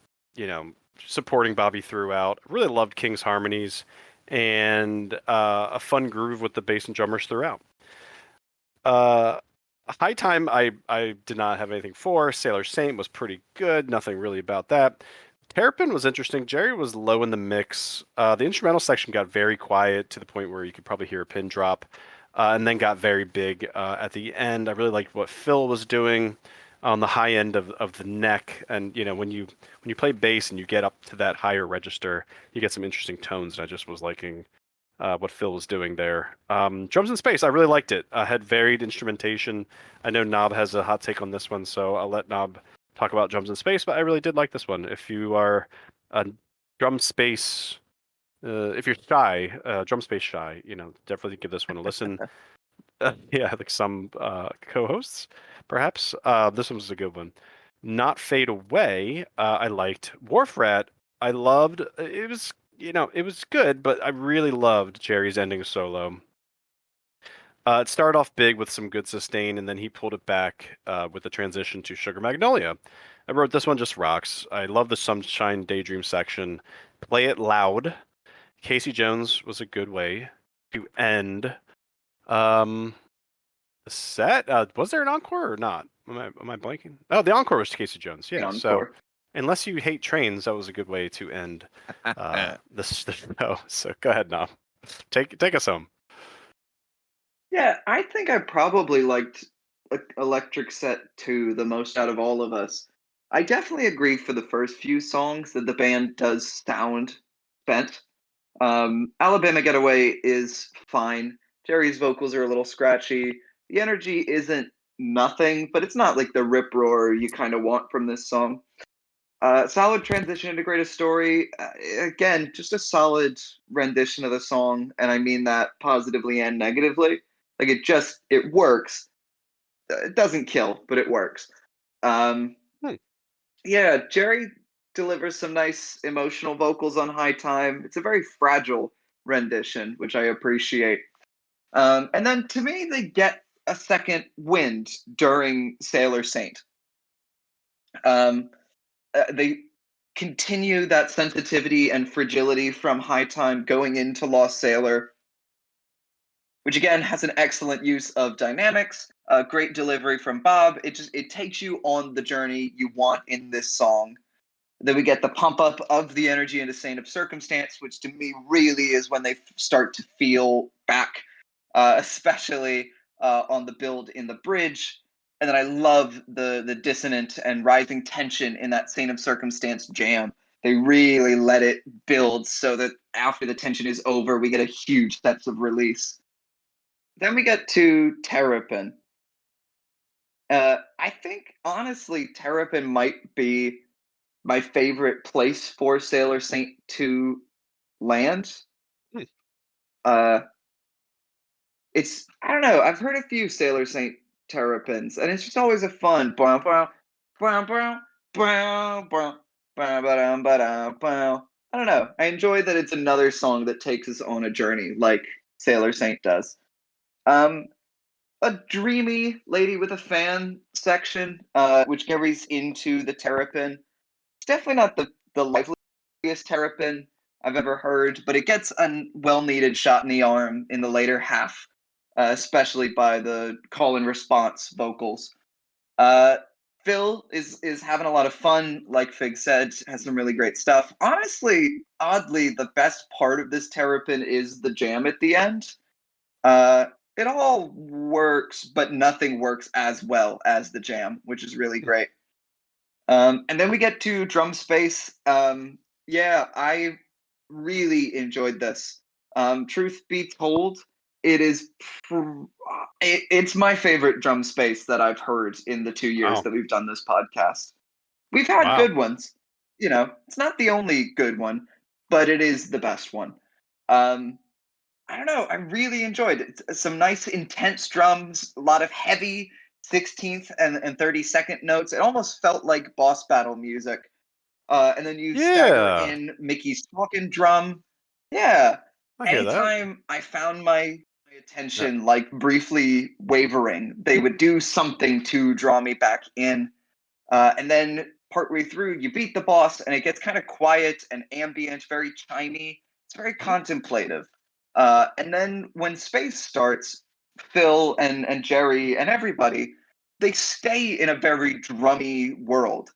supporting Bobby throughout. Really loved King's harmonies and a fun groove with the bass and drummers throughout. High Time, I did not have anything for. Sailor Saint was pretty good. Nothing really about that. Terrapin was interesting. Jerry was low in the mix. The instrumental section got very quiet to the point where you could probably hear a pin drop, and then got very big at the end. I really liked what Phil was doing on the high end of the neck. And when you play bass and you get up to that higher register, you get some interesting tones. And I just was liking what Phil was doing there. Drums in Space, I really liked it. Had varied instrumentation. I know Knob has a hot take on this one, so I'll let Knob talk about Drums in Space, but I really did like this one. If you are a drum space, if you're shy, drum space shy, definitely give this one a listen. Yeah, like some co-hosts, perhaps. This one was a good one. Not Fade Away, I liked. Wharf Rat, I loved. It was it was good, but I really loved Jerry's ending solo. It started off big with some good sustain, and then he pulled it back with the transition to Sugar Magnolia. I wrote this one just rocks. I love the Sunshine Daydream section. Play it loud. Casey Jones was a good way to end the set. Was there an encore or not? Am I blanking? Oh, the encore was Casey Jones. Yeah. So unless you hate trains, that was a good way to end the show. So go ahead, Nom. Take us home. Yeah, I think I probably liked Electric Set 2 the most out of all of us. I definitely agree for the first few songs that the band does sound spent. Alabama Getaway is fine. Jerry's vocals are a little scratchy. The energy isn't nothing, but it's not like the rip roar you kind of want from this song. Solid transition into Greatest Story. Again, just a solid rendition of the song, and I mean that positively and negatively. Like it works. It doesn't kill, but it works. Yeah, Jerry delivers some nice emotional vocals on High Time. It's a very fragile rendition, which I appreciate. And then to me, they get a second wind during Sailor Saint. They continue that sensitivity and fragility from High Time going into Lost Sailor, which again has an excellent use of dynamics, great delivery from Bob. It takes you on the journey you want in this song. Then we get the pump up of the energy into Saint of Circumstance, which to me really is when they start to feel back, especially on the build in the bridge. And then I love the dissonant and rising tension in that Saint of Circumstance jam. They really let it build so that after the tension is over, we get a huge sense of release. Then we get to Terrapin. I think, honestly, Terrapin might be my favorite place for Sailor Saint to land. Uh, I don't know. I've heard a few Sailor Saint Terrapins, and it's just always a fun. Brown, brown, brown, brown, brown, brown, brown, brown. I don't know. I enjoy that it's another song that takes us on a journey, like Sailor Saint does. A dreamy Lady with a Fan section, which carries into the Terrapin. It's definitely not the liveliest Terrapin I've ever heard, but it gets a well-needed shot in the arm in the later half, especially by the call and response vocals. Phil is having a lot of fun, like Fig said, has some really great stuff. Honestly, oddly, the best part of this Terrapin is the jam at the end. it all works, but nothing works as well as the jam, which is really great. And then we get to drum space. Yeah, I really enjoyed this. Truth be told, it is it's my favorite drum space that I've heard in the 2 years Oh, that we've done this podcast. We've had wow. good ones. You know, it's not the only good one, but it is the best one. Um, I don't know. I really enjoyed it. Some nice, intense drums, a lot of heavy 16th and 32nd notes. It almost felt like boss battle music. And then you stagger Yeah, in Mickey's talking drum. Yeah. I hear that. Anytime I found my Yeah. attention like briefly wavering, they would do something to draw me back in. And then partway through, you beat the boss, and it gets kind of quiet and ambient, very chimey. It's very contemplative. And then when space starts, Phil and Jerry and everybody, they stay in a very drummy world.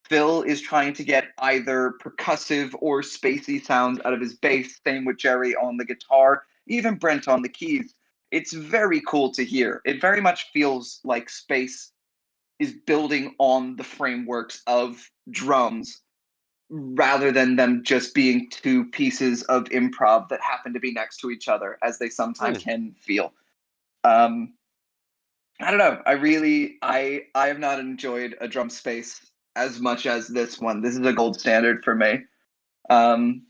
Phil is trying to get either percussive or spacey sounds out of his bass. Same with Jerry on the guitar, even Brent on the keys. It's very cool to hear. It very much feels like space is building on the frameworks of drums rather than them just being two pieces of improv that happen to be next to each other as they Hmm. sometimes can feel. um I don't know, I have not enjoyed a drum space as much as this one. This is a gold standard for me. um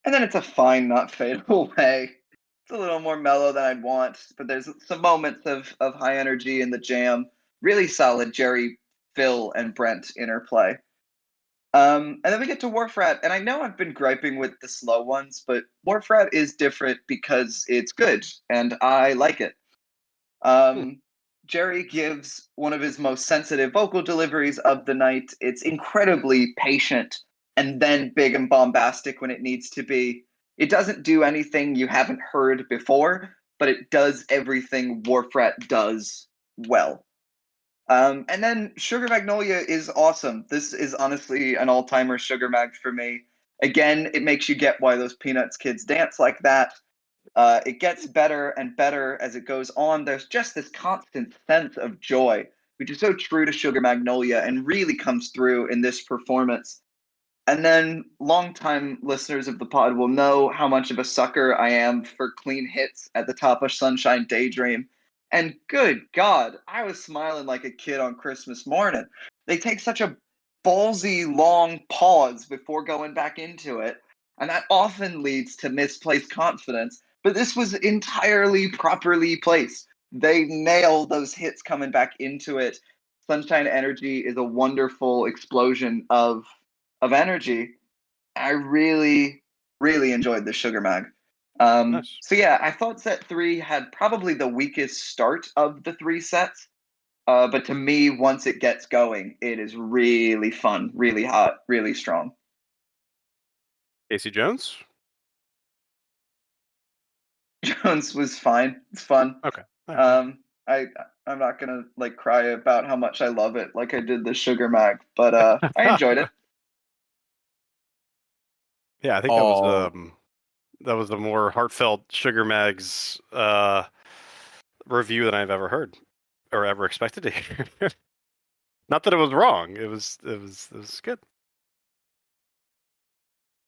and then it's a fine not fade away. It's a little more mellow than I'd want, but there's some moments of high energy in the jam. Really solid Jerry, Phil, and Brent interplay. And then we get to Wharf Rat, and I know I've been griping with the slow ones, but Wharf Rat is different because it's good, and I like it. Hmm. Um, Jerry gives one of his most sensitive vocal deliveries of the night. It's incredibly patient and then big and bombastic when it needs to be. It doesn't do anything you haven't heard before, but it does everything Wharf Rat does well. And then Sugar Magnolia is awesome. This is honestly an all-timer Sugar Mag for me. Again, it makes you get why those Peanuts kids dance like that. It gets better and better as it goes on. There's just this constant sense of joy, which is so true to Sugar Magnolia and really comes through in this performance. And then longtime listeners of the pod will know how much of a sucker I am for clean hits at the top of Sunshine Daydream. And good God, I was smiling like a kid on Christmas morning. They take such a ballsy long pause before going back into it, and that often leads to misplaced confidence. But this was entirely properly placed. They nail those hits coming back into it. Sunshine Energy is a wonderful explosion of energy. I really, really enjoyed the Sugar Mag. Nice. So yeah, I thought set three had probably the weakest start of the three sets. But to me, once it gets going, it is really fun, really hot, really strong. Casey Jones. Jones was fine. It's fun. Okay. All right. I I'm not gonna like cry about how much I love it like I did the Sugar Mag, but I enjoyed it. Yeah, I think All that was the more heartfelt Sugar Mags review than I've ever heard or ever expected to hear. Not that it was wrong. It was good.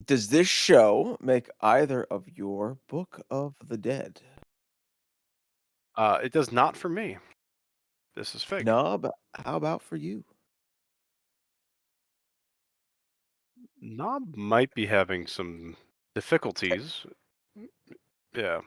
does this show make either of your Book of the Dead? It does not for me. This is fake. Knob, how about for you? Knob might be having some difficulties. Yeah.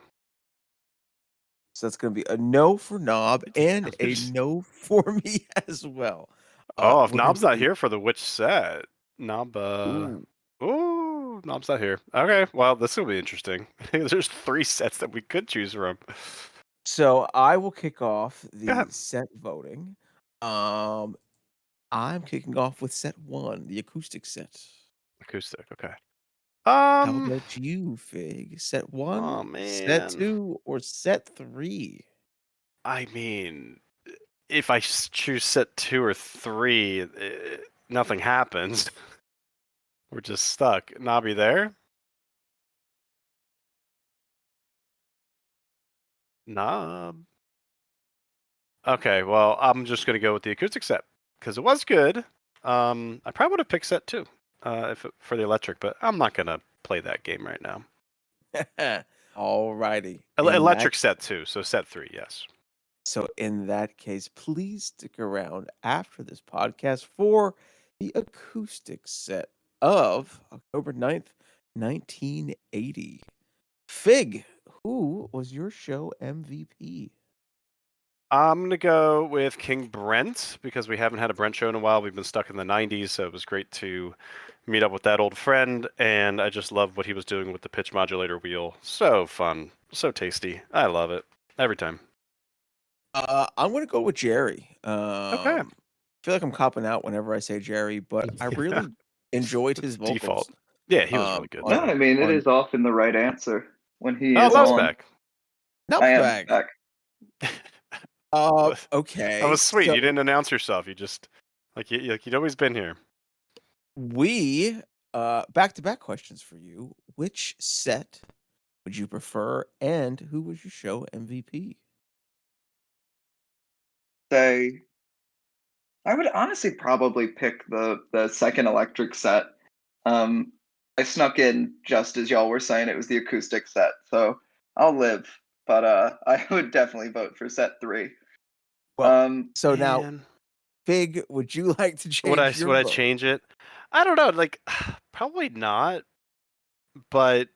So that's going to be a no for Knob and a no for me as well. Oh, if We're going Knob's to not see. here for the witch set, Knob. Ooh. Oh, Knob's not here. Okay, well, this will be interesting. There's 3 sets that we could choose from. So I will kick off Go the ahead. set voting. Um, I'm kicking off with set one, the acoustic set. Acoustic. Okay. How about you, Fig? Set Oh one, set man. two, or set three? I mean, if I choose set 2 or 3, nothing happens. We're just stuck. Nobby there? Knob. Okay, well, I'm just gonna go with the acoustic set because it was good. I probably would have picked set 2 for the electric, but I'm not gonna play that game right now. All righty. Electric set 2, so set 3, yes. So in that case, please stick around after this podcast for the acoustic set of October 9th, 1980. Fig, who was your show MVP? I'm gonna go with King Brent because we haven't had a Brent show in a while. We've been stuck in the '90s, so it was great to meet up with that old friend. And I just love what he was doing with the pitch modulator wheel. So fun, so tasty. I love it every time. I'm gonna go with Jerry. Okay. I feel like I'm copping out whenever I say Jerry, but I really enjoyed his It's vocals. default. Yeah, he was really good. No, I mean, it on is often the right answer when he Oh, is Love's on. back. I Nub's am back. back. Okay. That was sweet. So You didn't announce yourself. You just you'd always been here. we back-to-back questions for you. Which set would you prefer, and who was your show MVP? Say, I would honestly probably pick the second electric set. I snuck in just as y'all were saying it was the acoustic set, so I'll live. But I would definitely vote for set 3. Well, so now, Man, Fig, would you like to would change your I vote? change it? I don't know. Like, probably not. But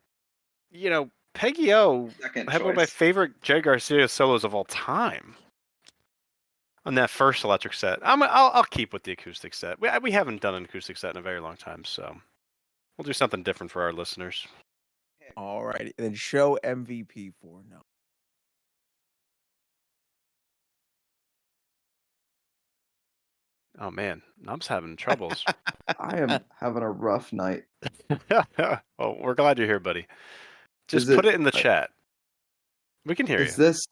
Peggy-O Second had one of my choice. favorite Jerry Garcia solos of all time on that first electric set. I'll keep with the acoustic set. We haven't done an acoustic set in a very long time, so we'll do something different for our listeners. All righty. Then show MVP for no. Oh man, Nub's having troubles. I am having a rough night. Well, we're glad you're here, buddy. Just Is put it? it in the chat. We can hear you. Is this?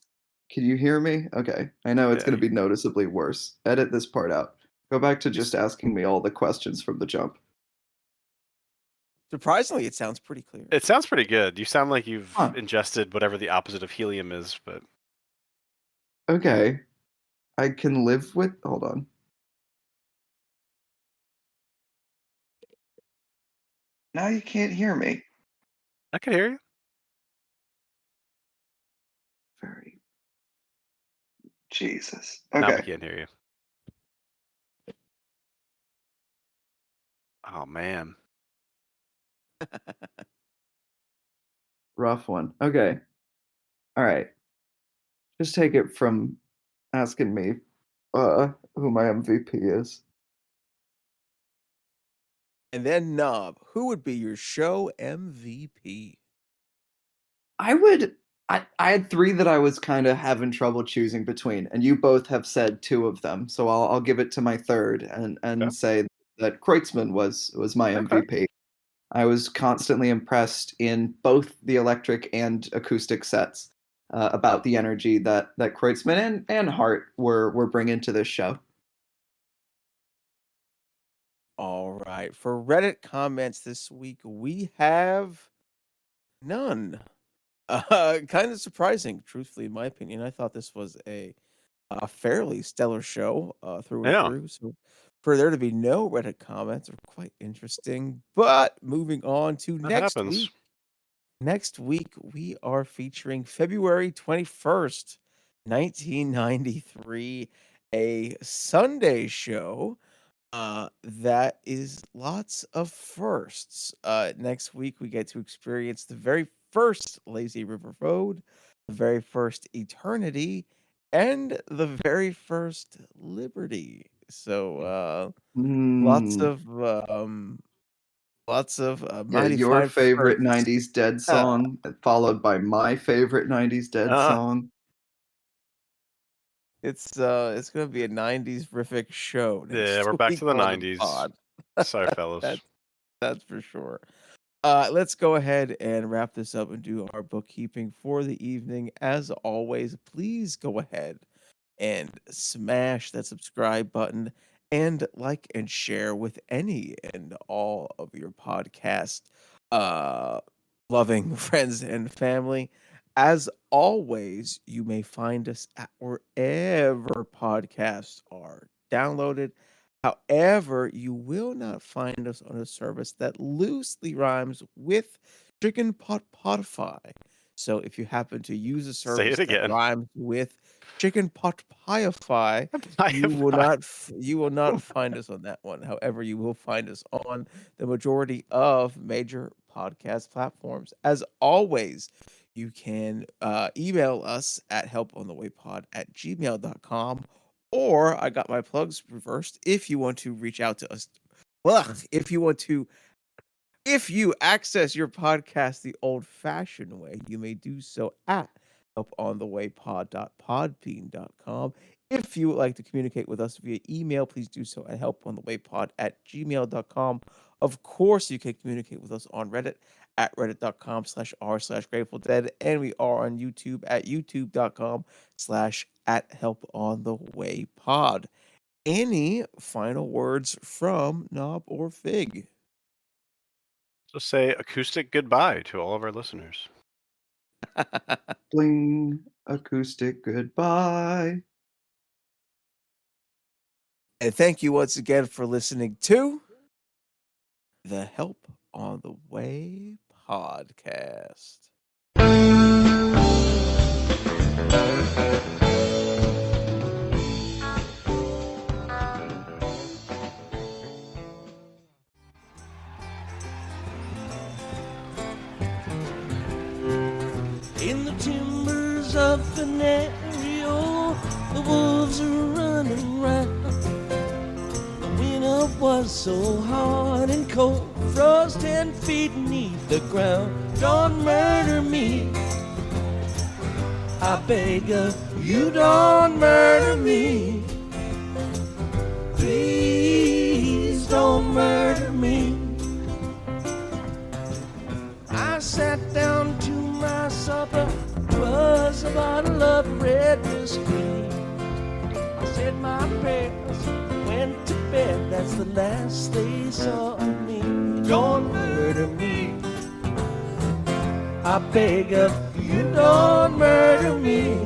Can you hear me? Okay. I know it's Yeah. going to be noticeably worse. Edit this part out. Go back to just asking me all the questions from the jump. Surprisingly, it sounds pretty clear. It sounds pretty good. You sound like you've Huh. ingested whatever the opposite of helium is, but Okay. I can live with. Hold on. Now you can't hear me. I can hear you. Very. Jesus. Now we Okay. can't hear you. Oh man. Rough one. Okay. All right. Just take it from asking me who my MVP is. And then Nub, who would be your show MVP? I had 3 that I was kind of having trouble choosing between, and you both have said 2 of them. So I'll give it to my third and Okay. say that Kreutzmann was my Okay. MVP. I was constantly impressed in both the electric and acoustic sets about the energy that Kreutzmann and Hart were bringing to this show. All right. For Reddit comments this week, we have none. Kind of surprising, truthfully, in my opinion. I thought this was a fairly stellar show through and Yeah. through. So for there to be no Reddit comments are quite interesting. But moving on to That next happens. week. Next week, we are featuring February 21st, 1993, a Sunday show that is lots of firsts. Next week, we get to experience the very first Lazy River Road, the very first Eternity, and the very first Liberty. So, lots Mm, of yeah, mighty your fine favorite firsts. 90s Dead song, followed by my favorite 90s Dead Uh, song. It's gonna be a 90s rific show yeah, next we're back week to the on the 90s. pod. Sorry, fellas. That's for sure. Let's go ahead and wrap this up and do our bookkeeping for the evening. As always, please go ahead and smash that subscribe button and like and share with any and all of your podcast uh loving friends and family. As always, you may find us at wherever podcasts are downloaded. However, you will not find us on a service that loosely rhymes with Chicken Pot Potify. So if you happen to use a Say it service that again. rhymes with Chicken Pot Pieify, you will not find us on that one. However, you will find us on the majority of major podcast platforms. As always, you can email us at helponthewaypod@gmail.com, or I got my plugs reversed. If you want to reach out to us, if you access your podcast the old-fashioned way, you may do so at helponthewaypod.podbean.com. If you would like to communicate with us via email, please do so at helponthewaypod@gmail.com. Of course, you can communicate with us on Reddit at reddit.com/r/Grateful Dead, and we are on YouTube at youtube.com/@helponthewaypod. Any final words from Knob or Fig? So say acoustic goodbye to all of our listeners. Bling, acoustic goodbye. And thank you once again for listening to the Help on the Way podcast. In the timbers of Venerio, the wolves are running round. The winter was so hard and cold, froze 10 feet beneath the ground. Don't murder me, I beg of you, don't murder me. Please don't murder me. I sat down to my supper, was a bottle of Red Rooster. I said my prayers, went to bed, that's the last they saw of me. Don't murder me, I beg of you, don't murder me.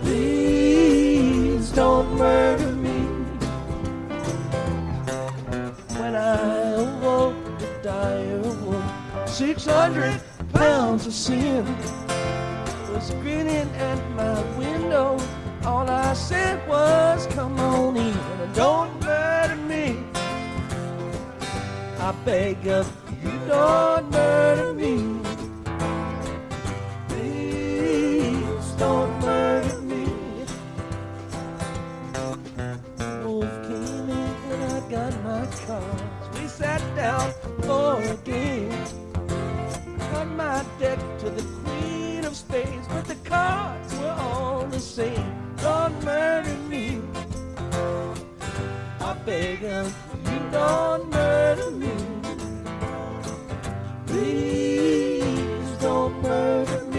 Please don't murder me. When I awoke, the dire awoke, 600 pounds of sin was grinning at my window. All I said was, come on in and don't murder me. I beg of you, don't murder me. Please don't murder me. Wolf came in and I got my cards. We sat down for a game. Cut my deck to the queen of spades, but the cards were all the same. Don't murder me, I beg of you, don't murder me. Please don't murder me.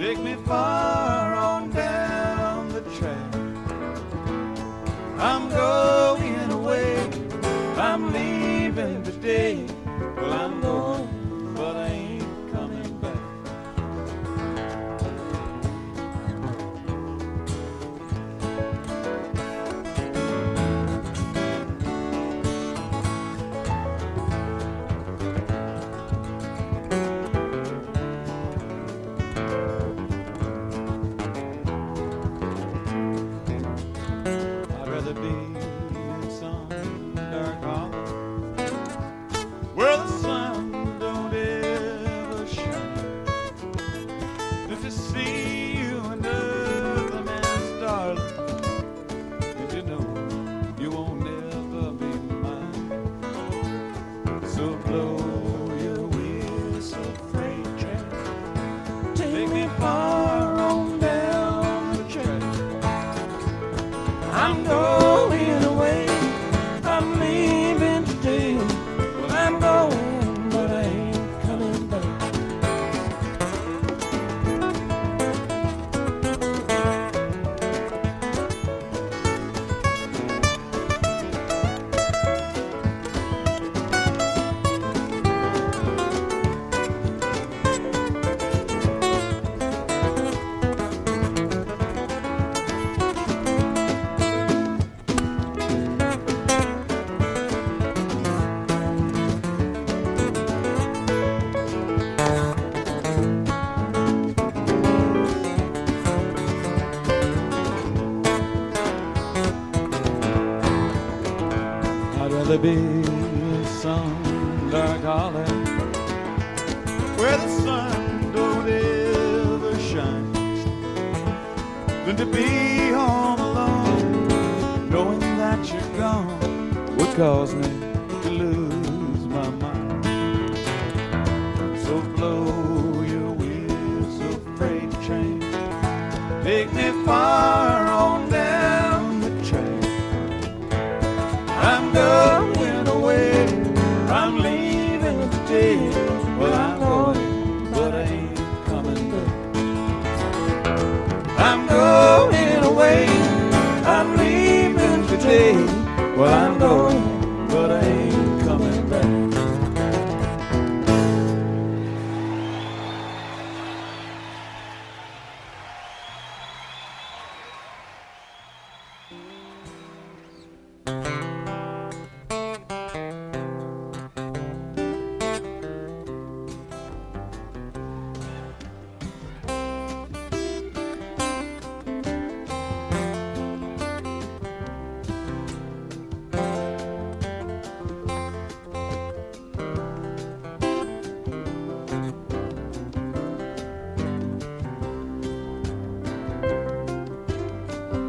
Take me far on down the track. I'm going away. I'm leaving today. Well, I'm going, but I ain't coming back. I'd rather be in some dark hollow where the sun don't ever shine than to see you another man's darling, and you know you won't never be mine. So blow your whistle, freight train, take me far on down the track. I'm going away, I'm leaving today. Well, I'm going, but I ain't coming back. I'd rather be in some dark hollow where the sun don't ever shine than to be home alone, knowing that you're gone would cause me to lose my mind. So blow your whistle, freight train, take me far on down the track. I'm going away, I'm leaving today. Well, I'm going, but I ain't coming back. I'm going away, I'm leaving today. Well, I'm going, but I ain't coming back.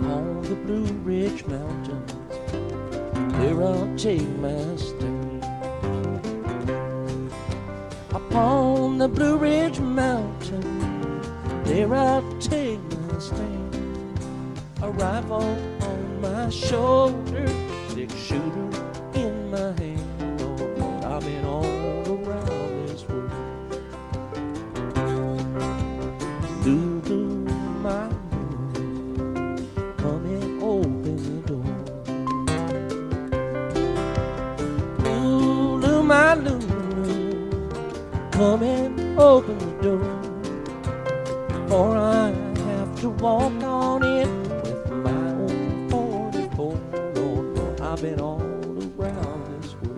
On the Blue Ridge Mountains, there I'll take my stand. Upon the Blue Ridge Mountain, there I'll take my stand. A rifle on my shoulder, 6-shooter in my hand. Lord, I've been all around this world. Lulu, my Lulu, come and open the door. Lulu, my Lulu, come and open the door. For I have to walk on it with my own 44. Lord, Lord, I've been all around this world.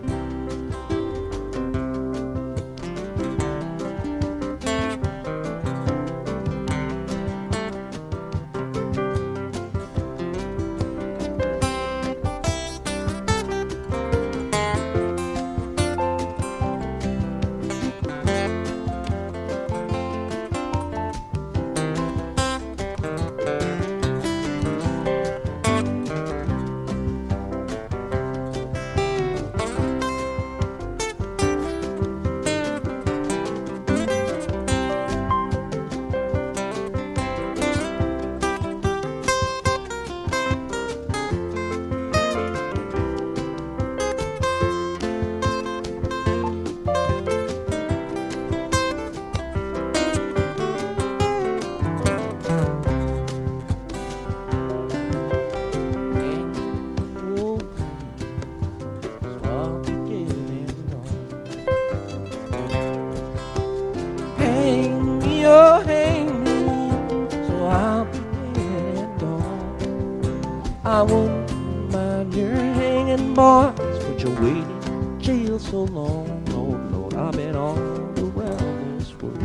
I wouldn't mind your hanging, boys, but you waited in jail so long. Lord, Lord, I've been all around this world.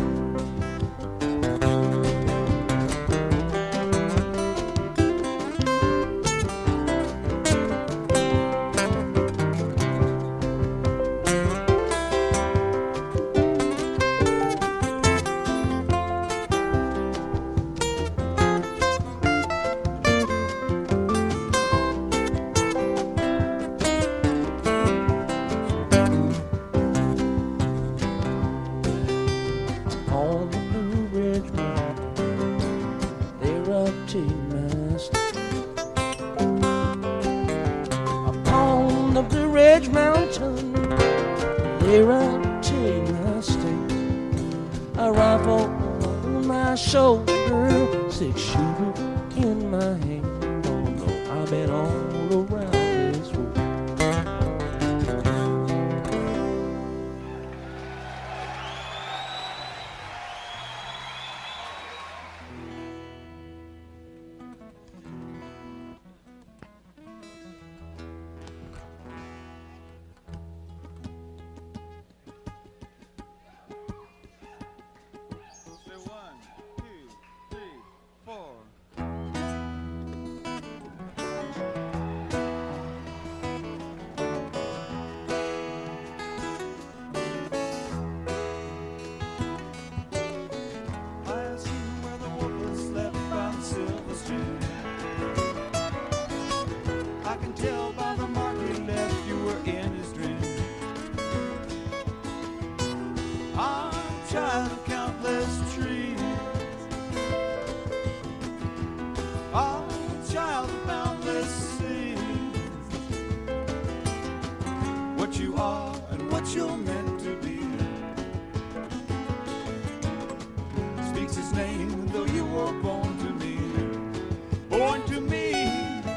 On the Blue Ridge Mountain, they're up to my state. Upon the Blue Ridge Mountain, they're up to my state. A rifle on my shoulder, 6-shooter in my hand. Oh no, I've been all around this world.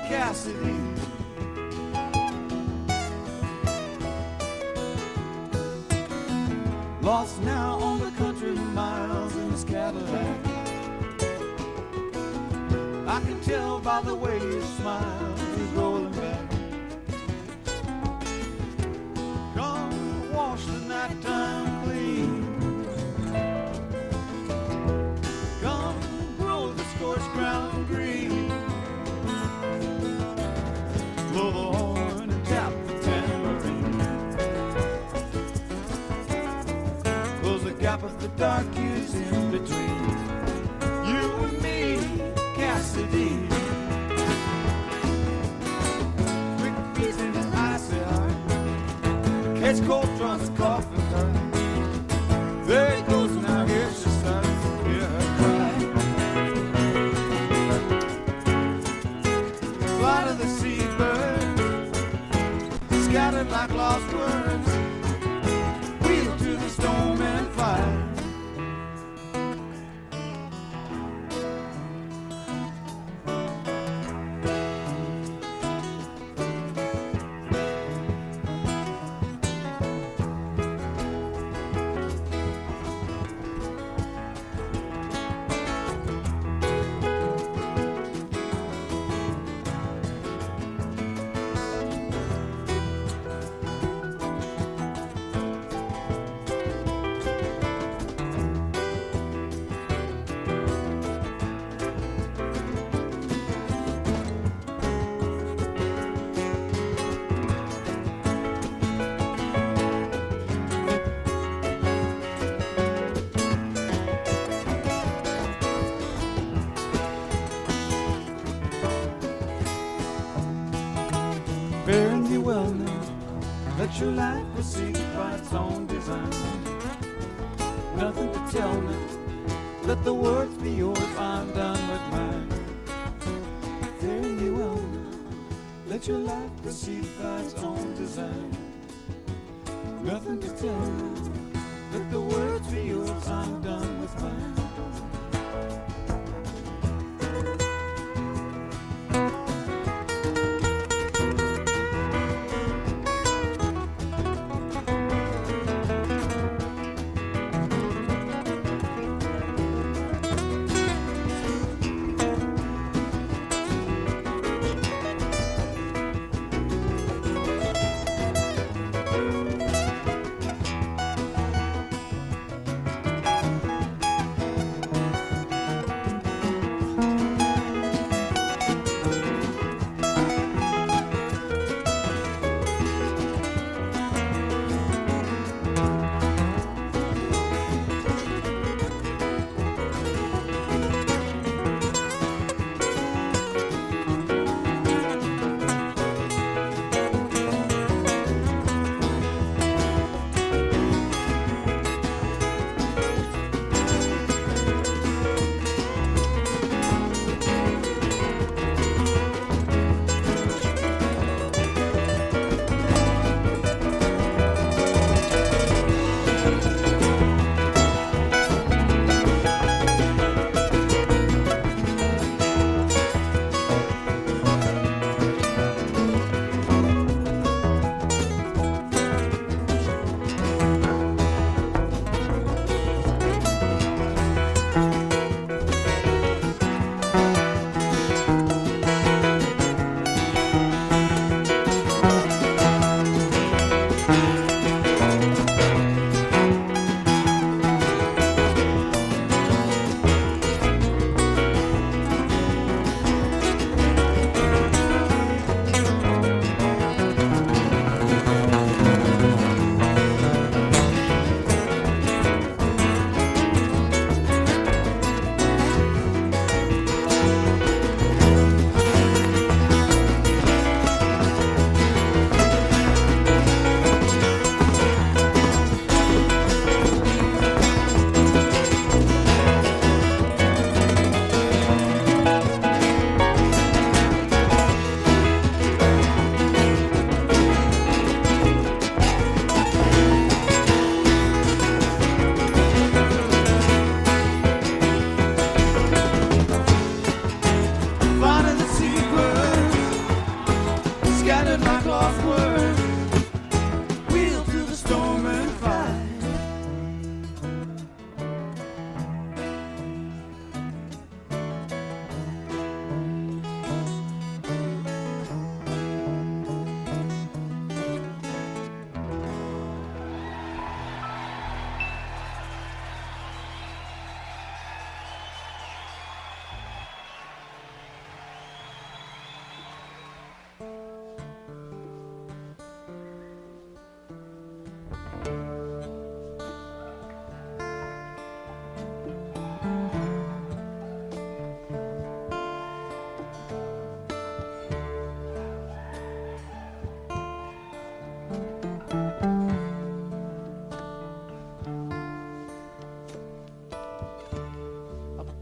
Cassidy. Lost now on the country miles in his Cadillac. I can tell by the way he smiles, he's rolling back. Come wash the nighttime clean. Come grow the scorched ground green. Blow the horn and tap the tambourine. Close the gap of the dark years in between. You and me, Cassidy. Quick beats in his icy heart. Catch cold drums, coffin time. There it goes now, here she starts to hear her cry. Fly to the seabird, scattered like lost words. Wheel to the storm and fire. Fare thee well now, let your life proceed by its own design. Nothing to tell me, let the words be yours, I'm done with mine. Fare thee well now, let your life proceed by its own design. Nothing to tell me, let the words be yours, I'm done with mine.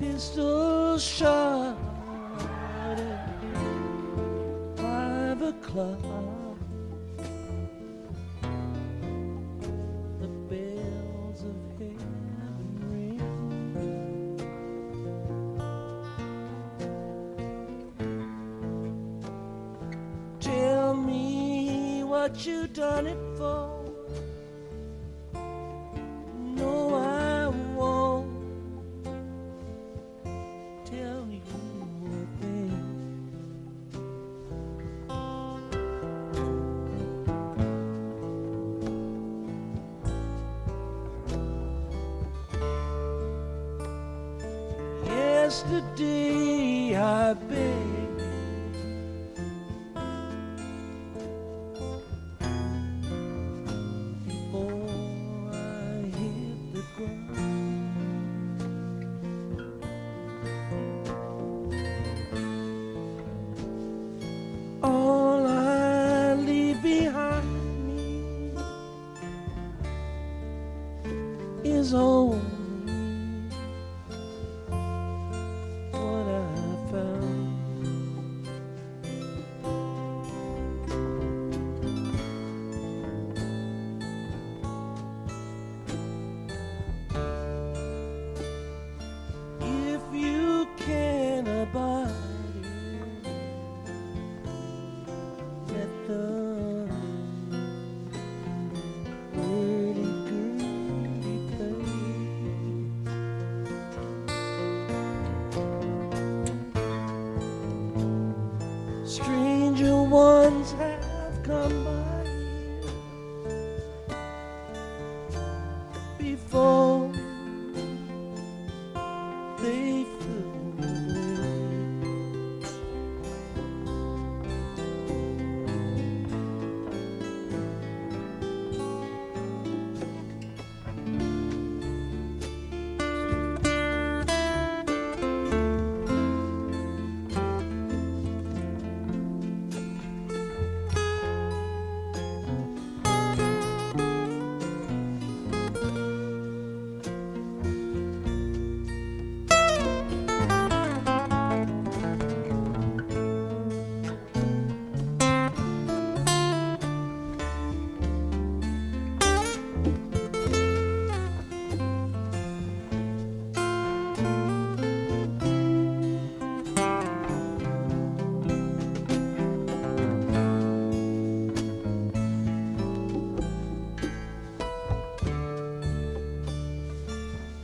pistol shot at 5 o'clock. The bells of heaven ring. Tell me what you done it for. No, I won't tell you a thing. Yesterday I begged before I hit the ground. All I leave behind me is only what I found. If you can abide it, let the hurdy-gurdy play. Stranger ones have come by here before they flew away.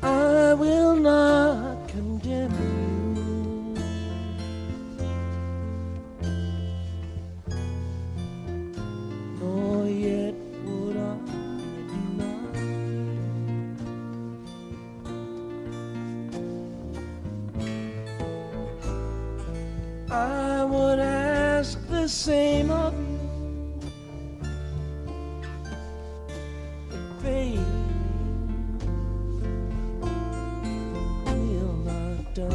I will not condemn you, nor yet would I deny. I would ask the same of you. Fate will not die.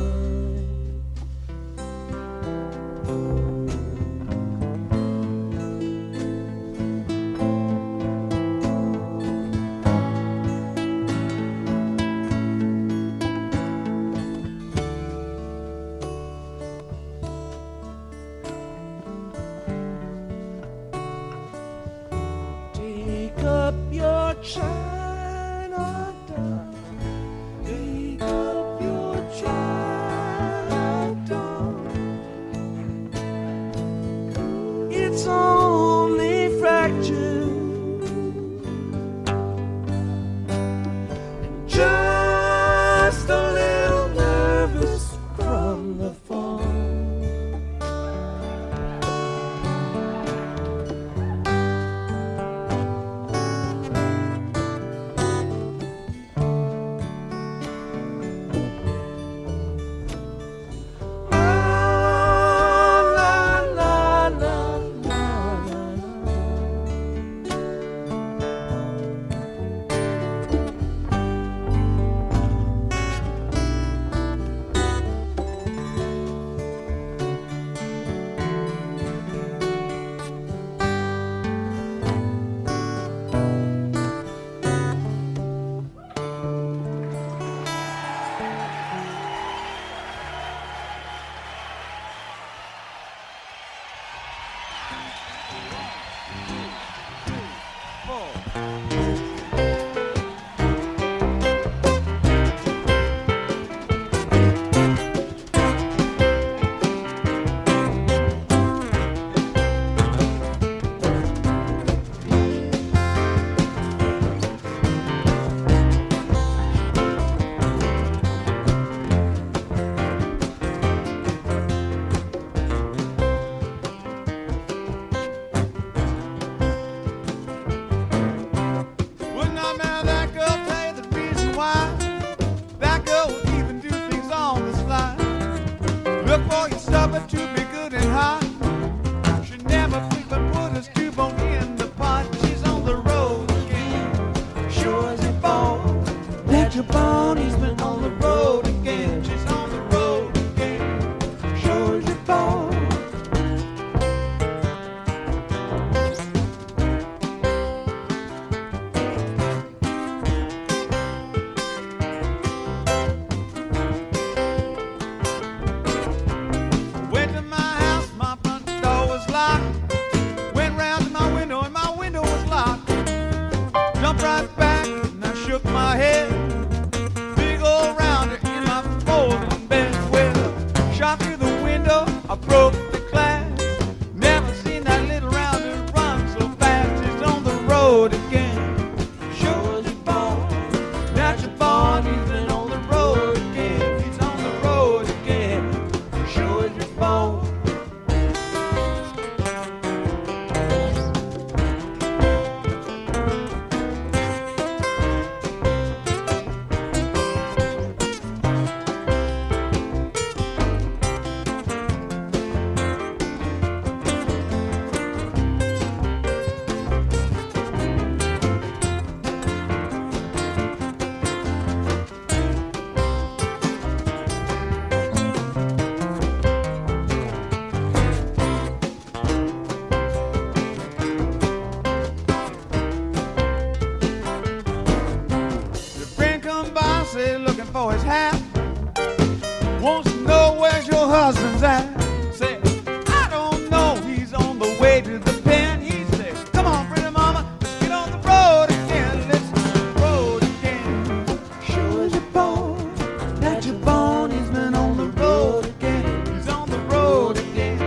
Wants to know where's your husband's at. Say, I don't know, he's on the way to the pen. He said, come on, pretty mama, let's get on the road again. Let's get on the road again. Sure as you're born, that you're born, he's been on the road again. He's on the road again.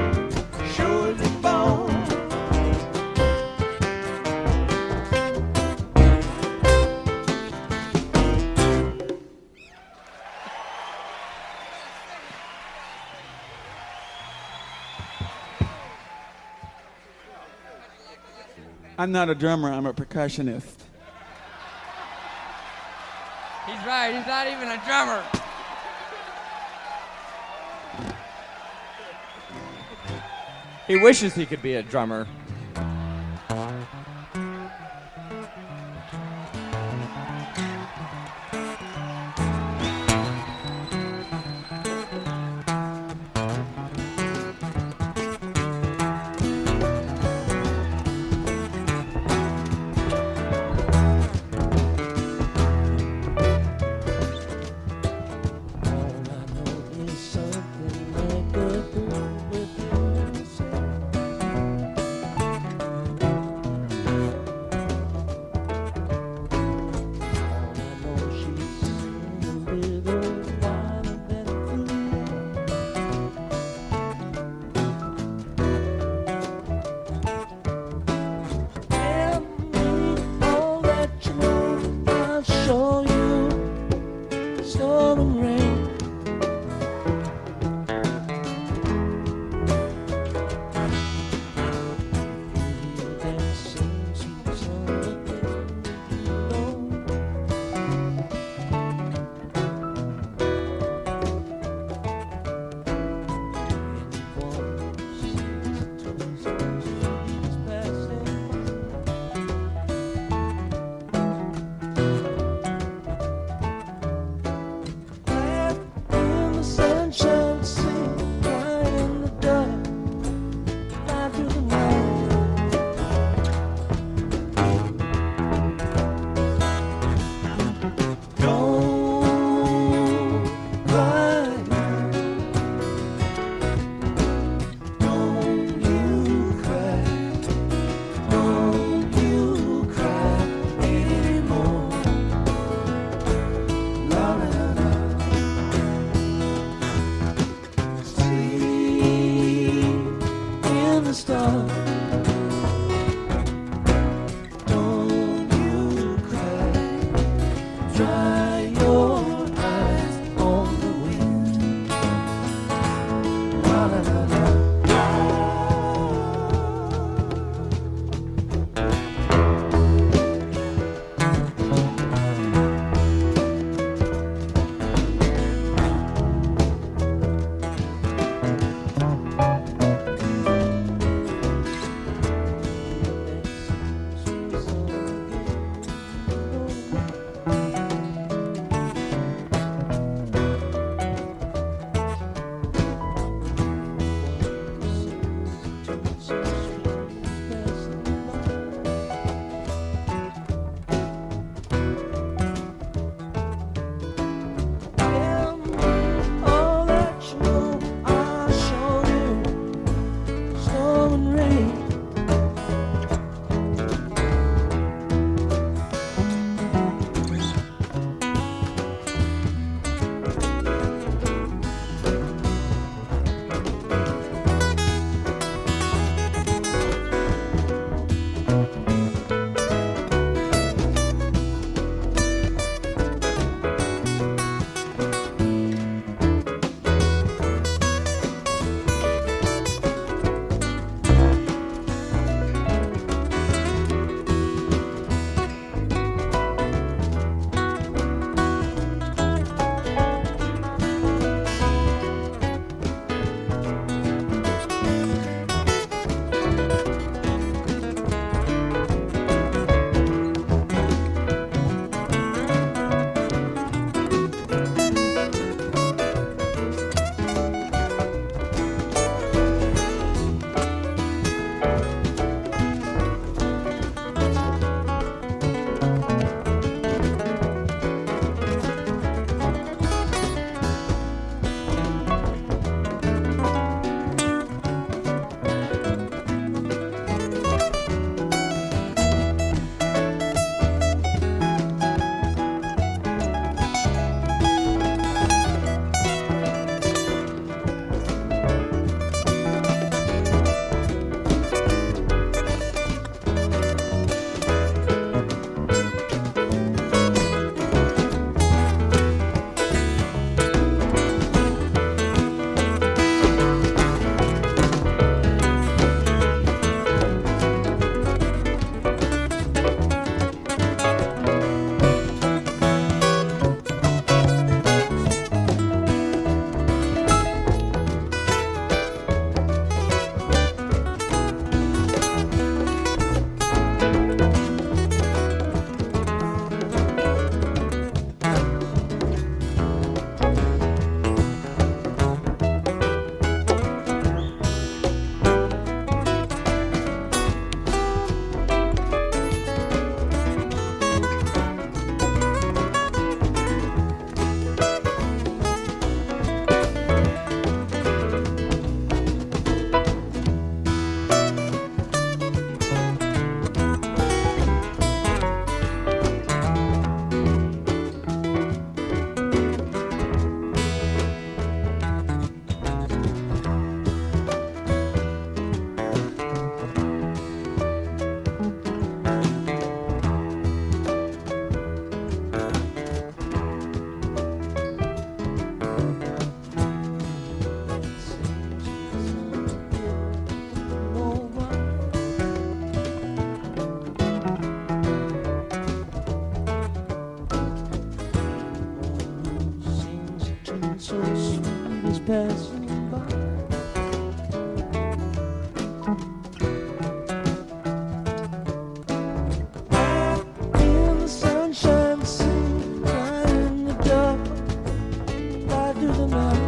Sure as you're born. I'm not a drummer, I'm a percussionist. He's right, he's not even a drummer. He wishes he could be a drummer. tune so sweet is passing by. In the sunshine, sing, right in the dark, right through the night.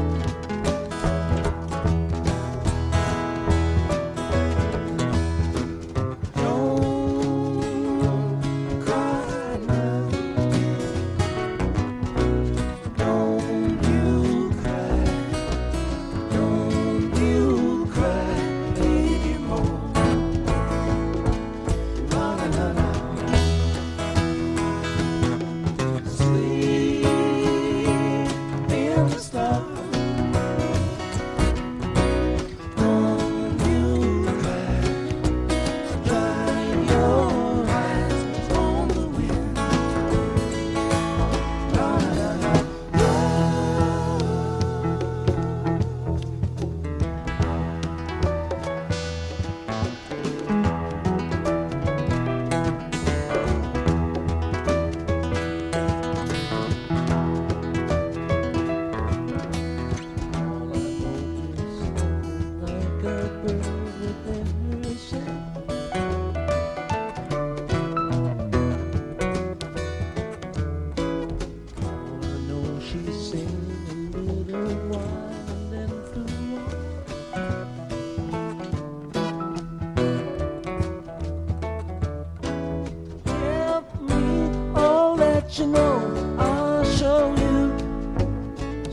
You know, I'll show you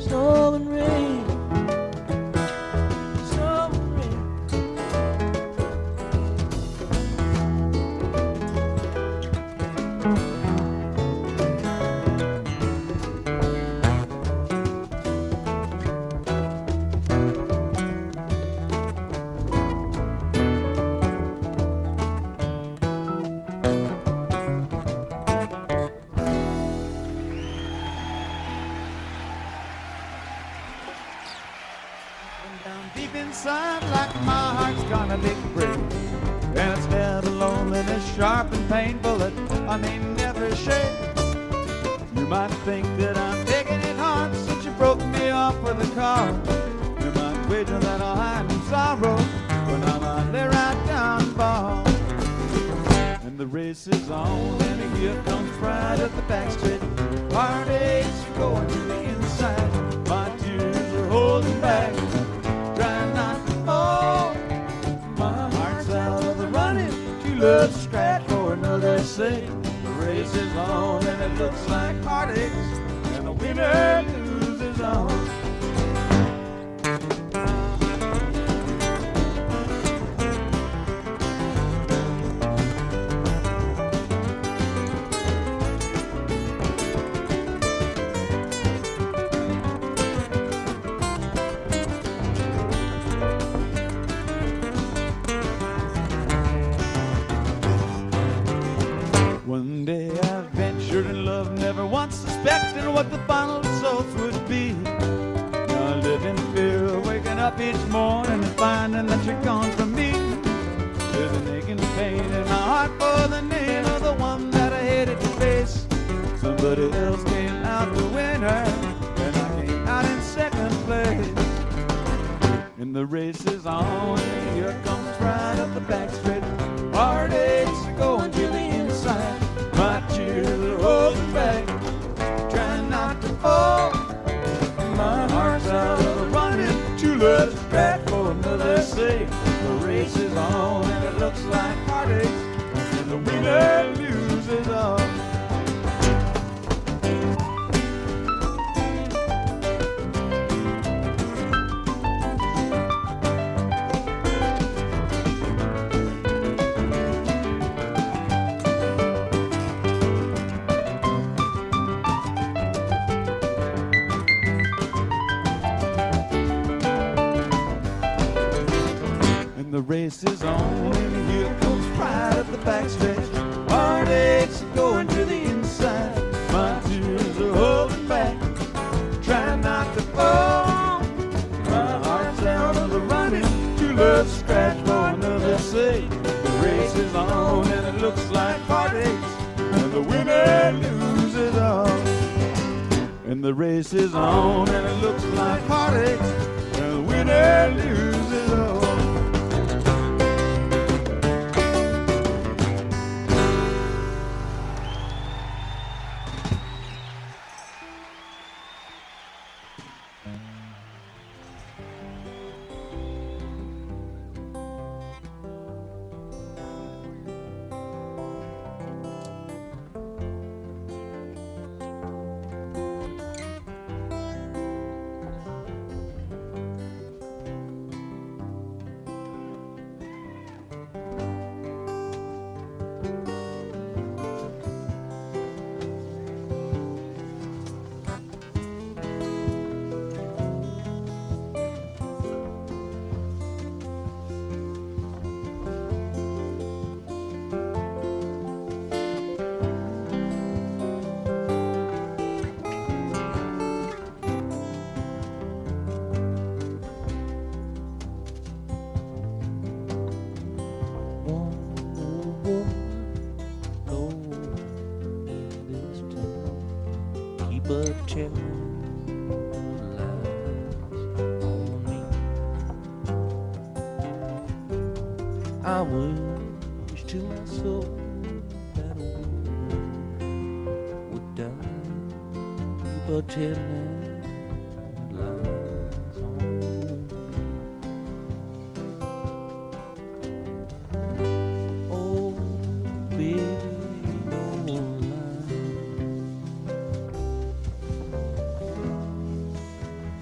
snow and rain, snow and rain. Deep inside, like my heart's gonna take a break. And it's never loneliness, sharp and painful that I may never shake. You might think that I'm taking it hard since you broke me off with a car. You might wager that I'll hide in sorrow when I'm lay right down the bar. And the race is on, and here comes right at the back straight. Heartaches are going to the inside. My tears are holding back. Try not to fall. My heart's out of the running. Two loves to scratch for another sake. The race is on and it looks like heartaches, and the winner loses on. One day I ventured in love, never once suspecting what the final result would be. Now I live in fear of waking up each morning and finding that you're gone from me. There's an aching pain in my heart for the name of the one that I hated to face. Somebody else came out the winner, and I came out in second place. And the race is on, and here comes right up the back straight. Heartaches are going to the inside. My tears are holding back, trying not to fall. My heart's out of the running, two loves to scratch for another sake. The race is on and it looks like heartaches, and the winner loses all. The race is on, and here comes pride at the back stretch. Heartaches are going to the inside. My tears are holding back, trying not to fall. My heart's out of the running, two loves scratch for another sake. The race is on, and it looks like heartaches, and the winner loses all. And the race is on, and it looks like heartache, and the winner loses all. I wish to my soul that would die, but telling lies on. Oh, baby, no lie.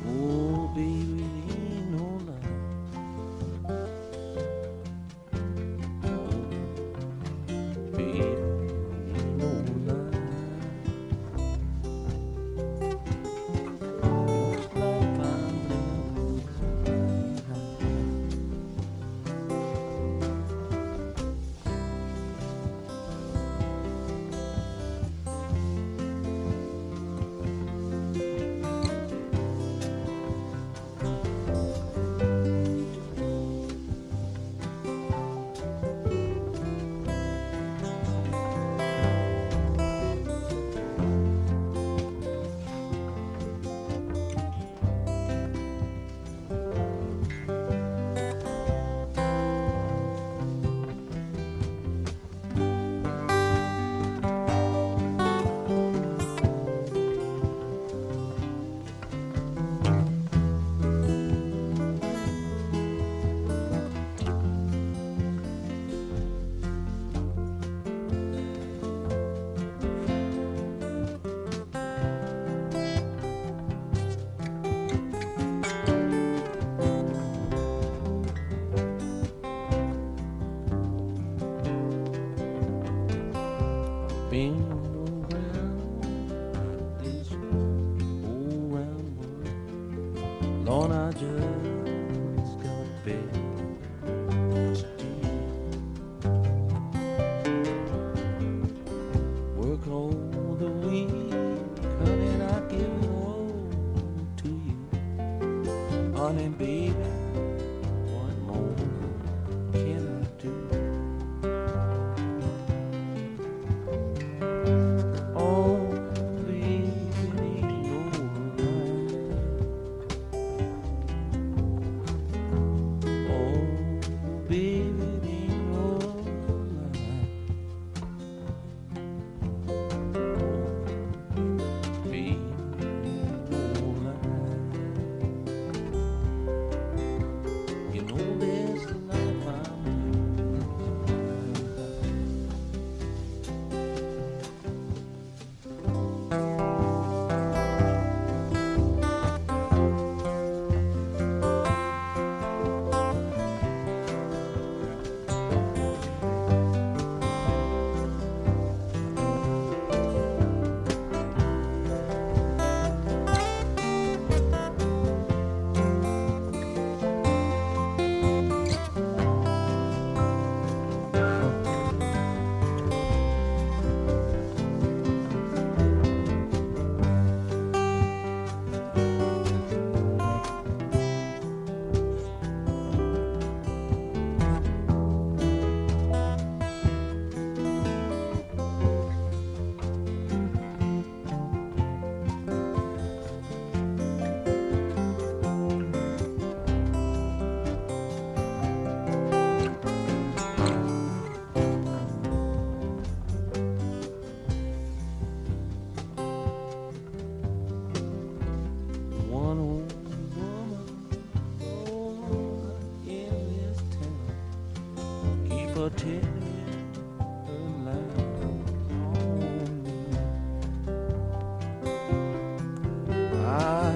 Oh, baby, no lie. Been around this whole round world, Lord, I just got back to work all the week, honey, I give it all to you, honey, baby, what more can I do? tell you a lie on me. I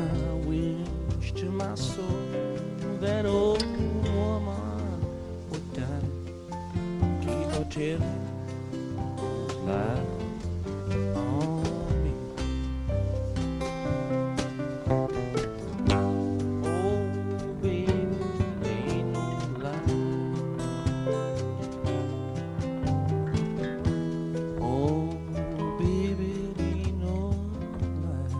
wish to my soul that old woman would die. Keep her telling lies on me. Oh, baby, ain't no lie. Oh, baby, ain't no lie.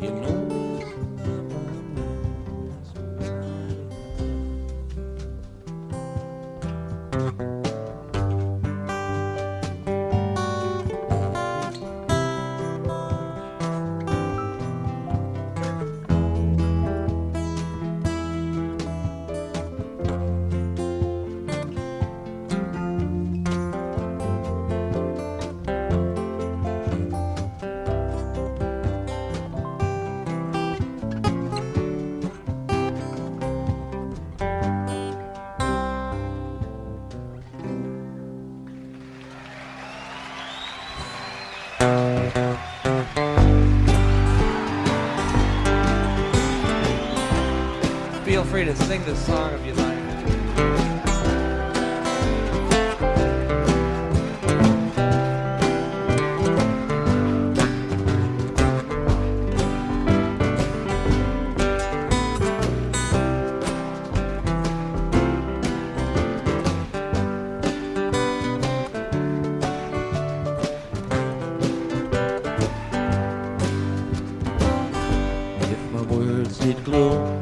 You know this love I know is mighty Feel free to sing this song if you like. If my words did glow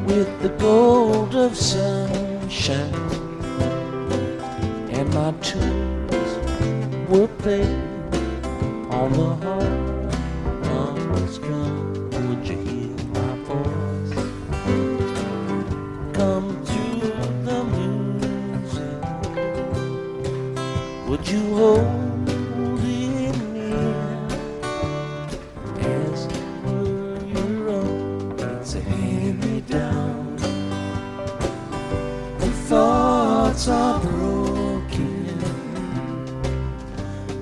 with the gold of sunshine, and my tunes were played on the harmonica, would you hear my voice come through the music? Would you hold it near as were your own? It's a hand-me-down. The thoughts are broken.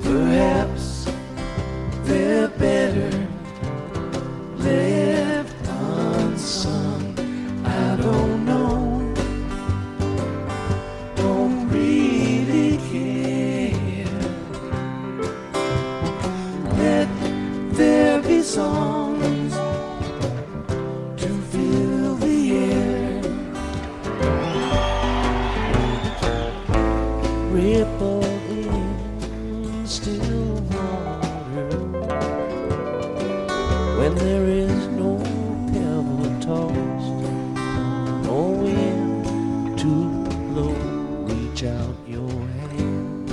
Perhaps they're better left unsung. I don't know. Don't really care. Let there be songs to fill the air. Ripple in still water when there is no pebble tossed, no wind to blow. Reach out your hand.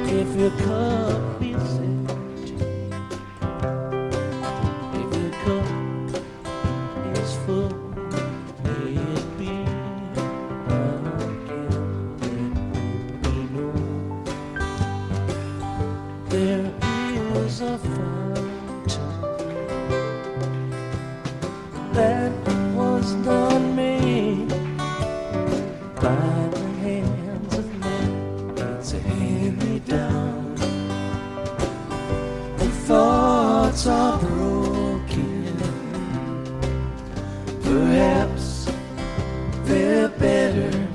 If your cup is empty, if your cup is full, may it be again. Let me know there is a fountain that was not made by the hands of men. It's a hand-me-down. The thoughts are broken. Perhaps they're better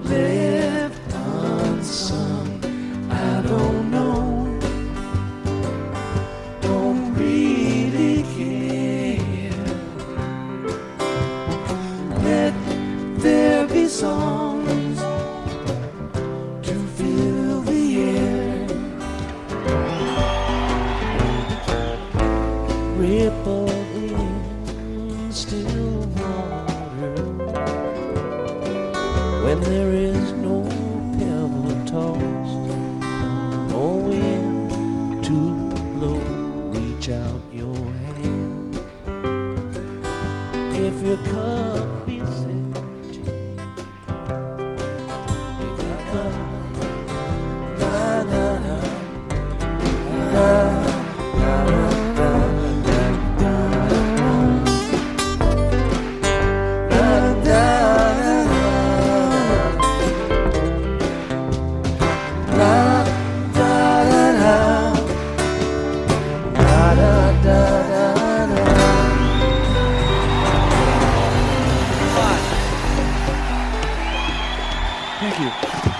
left unsung. I don't know. Don't really care. Let there be songs to fill the air. Ripple in still water when there is no pebble tossed, no wind to blow. Reach out your hand. If your cup is empty, if your cup by Thank you.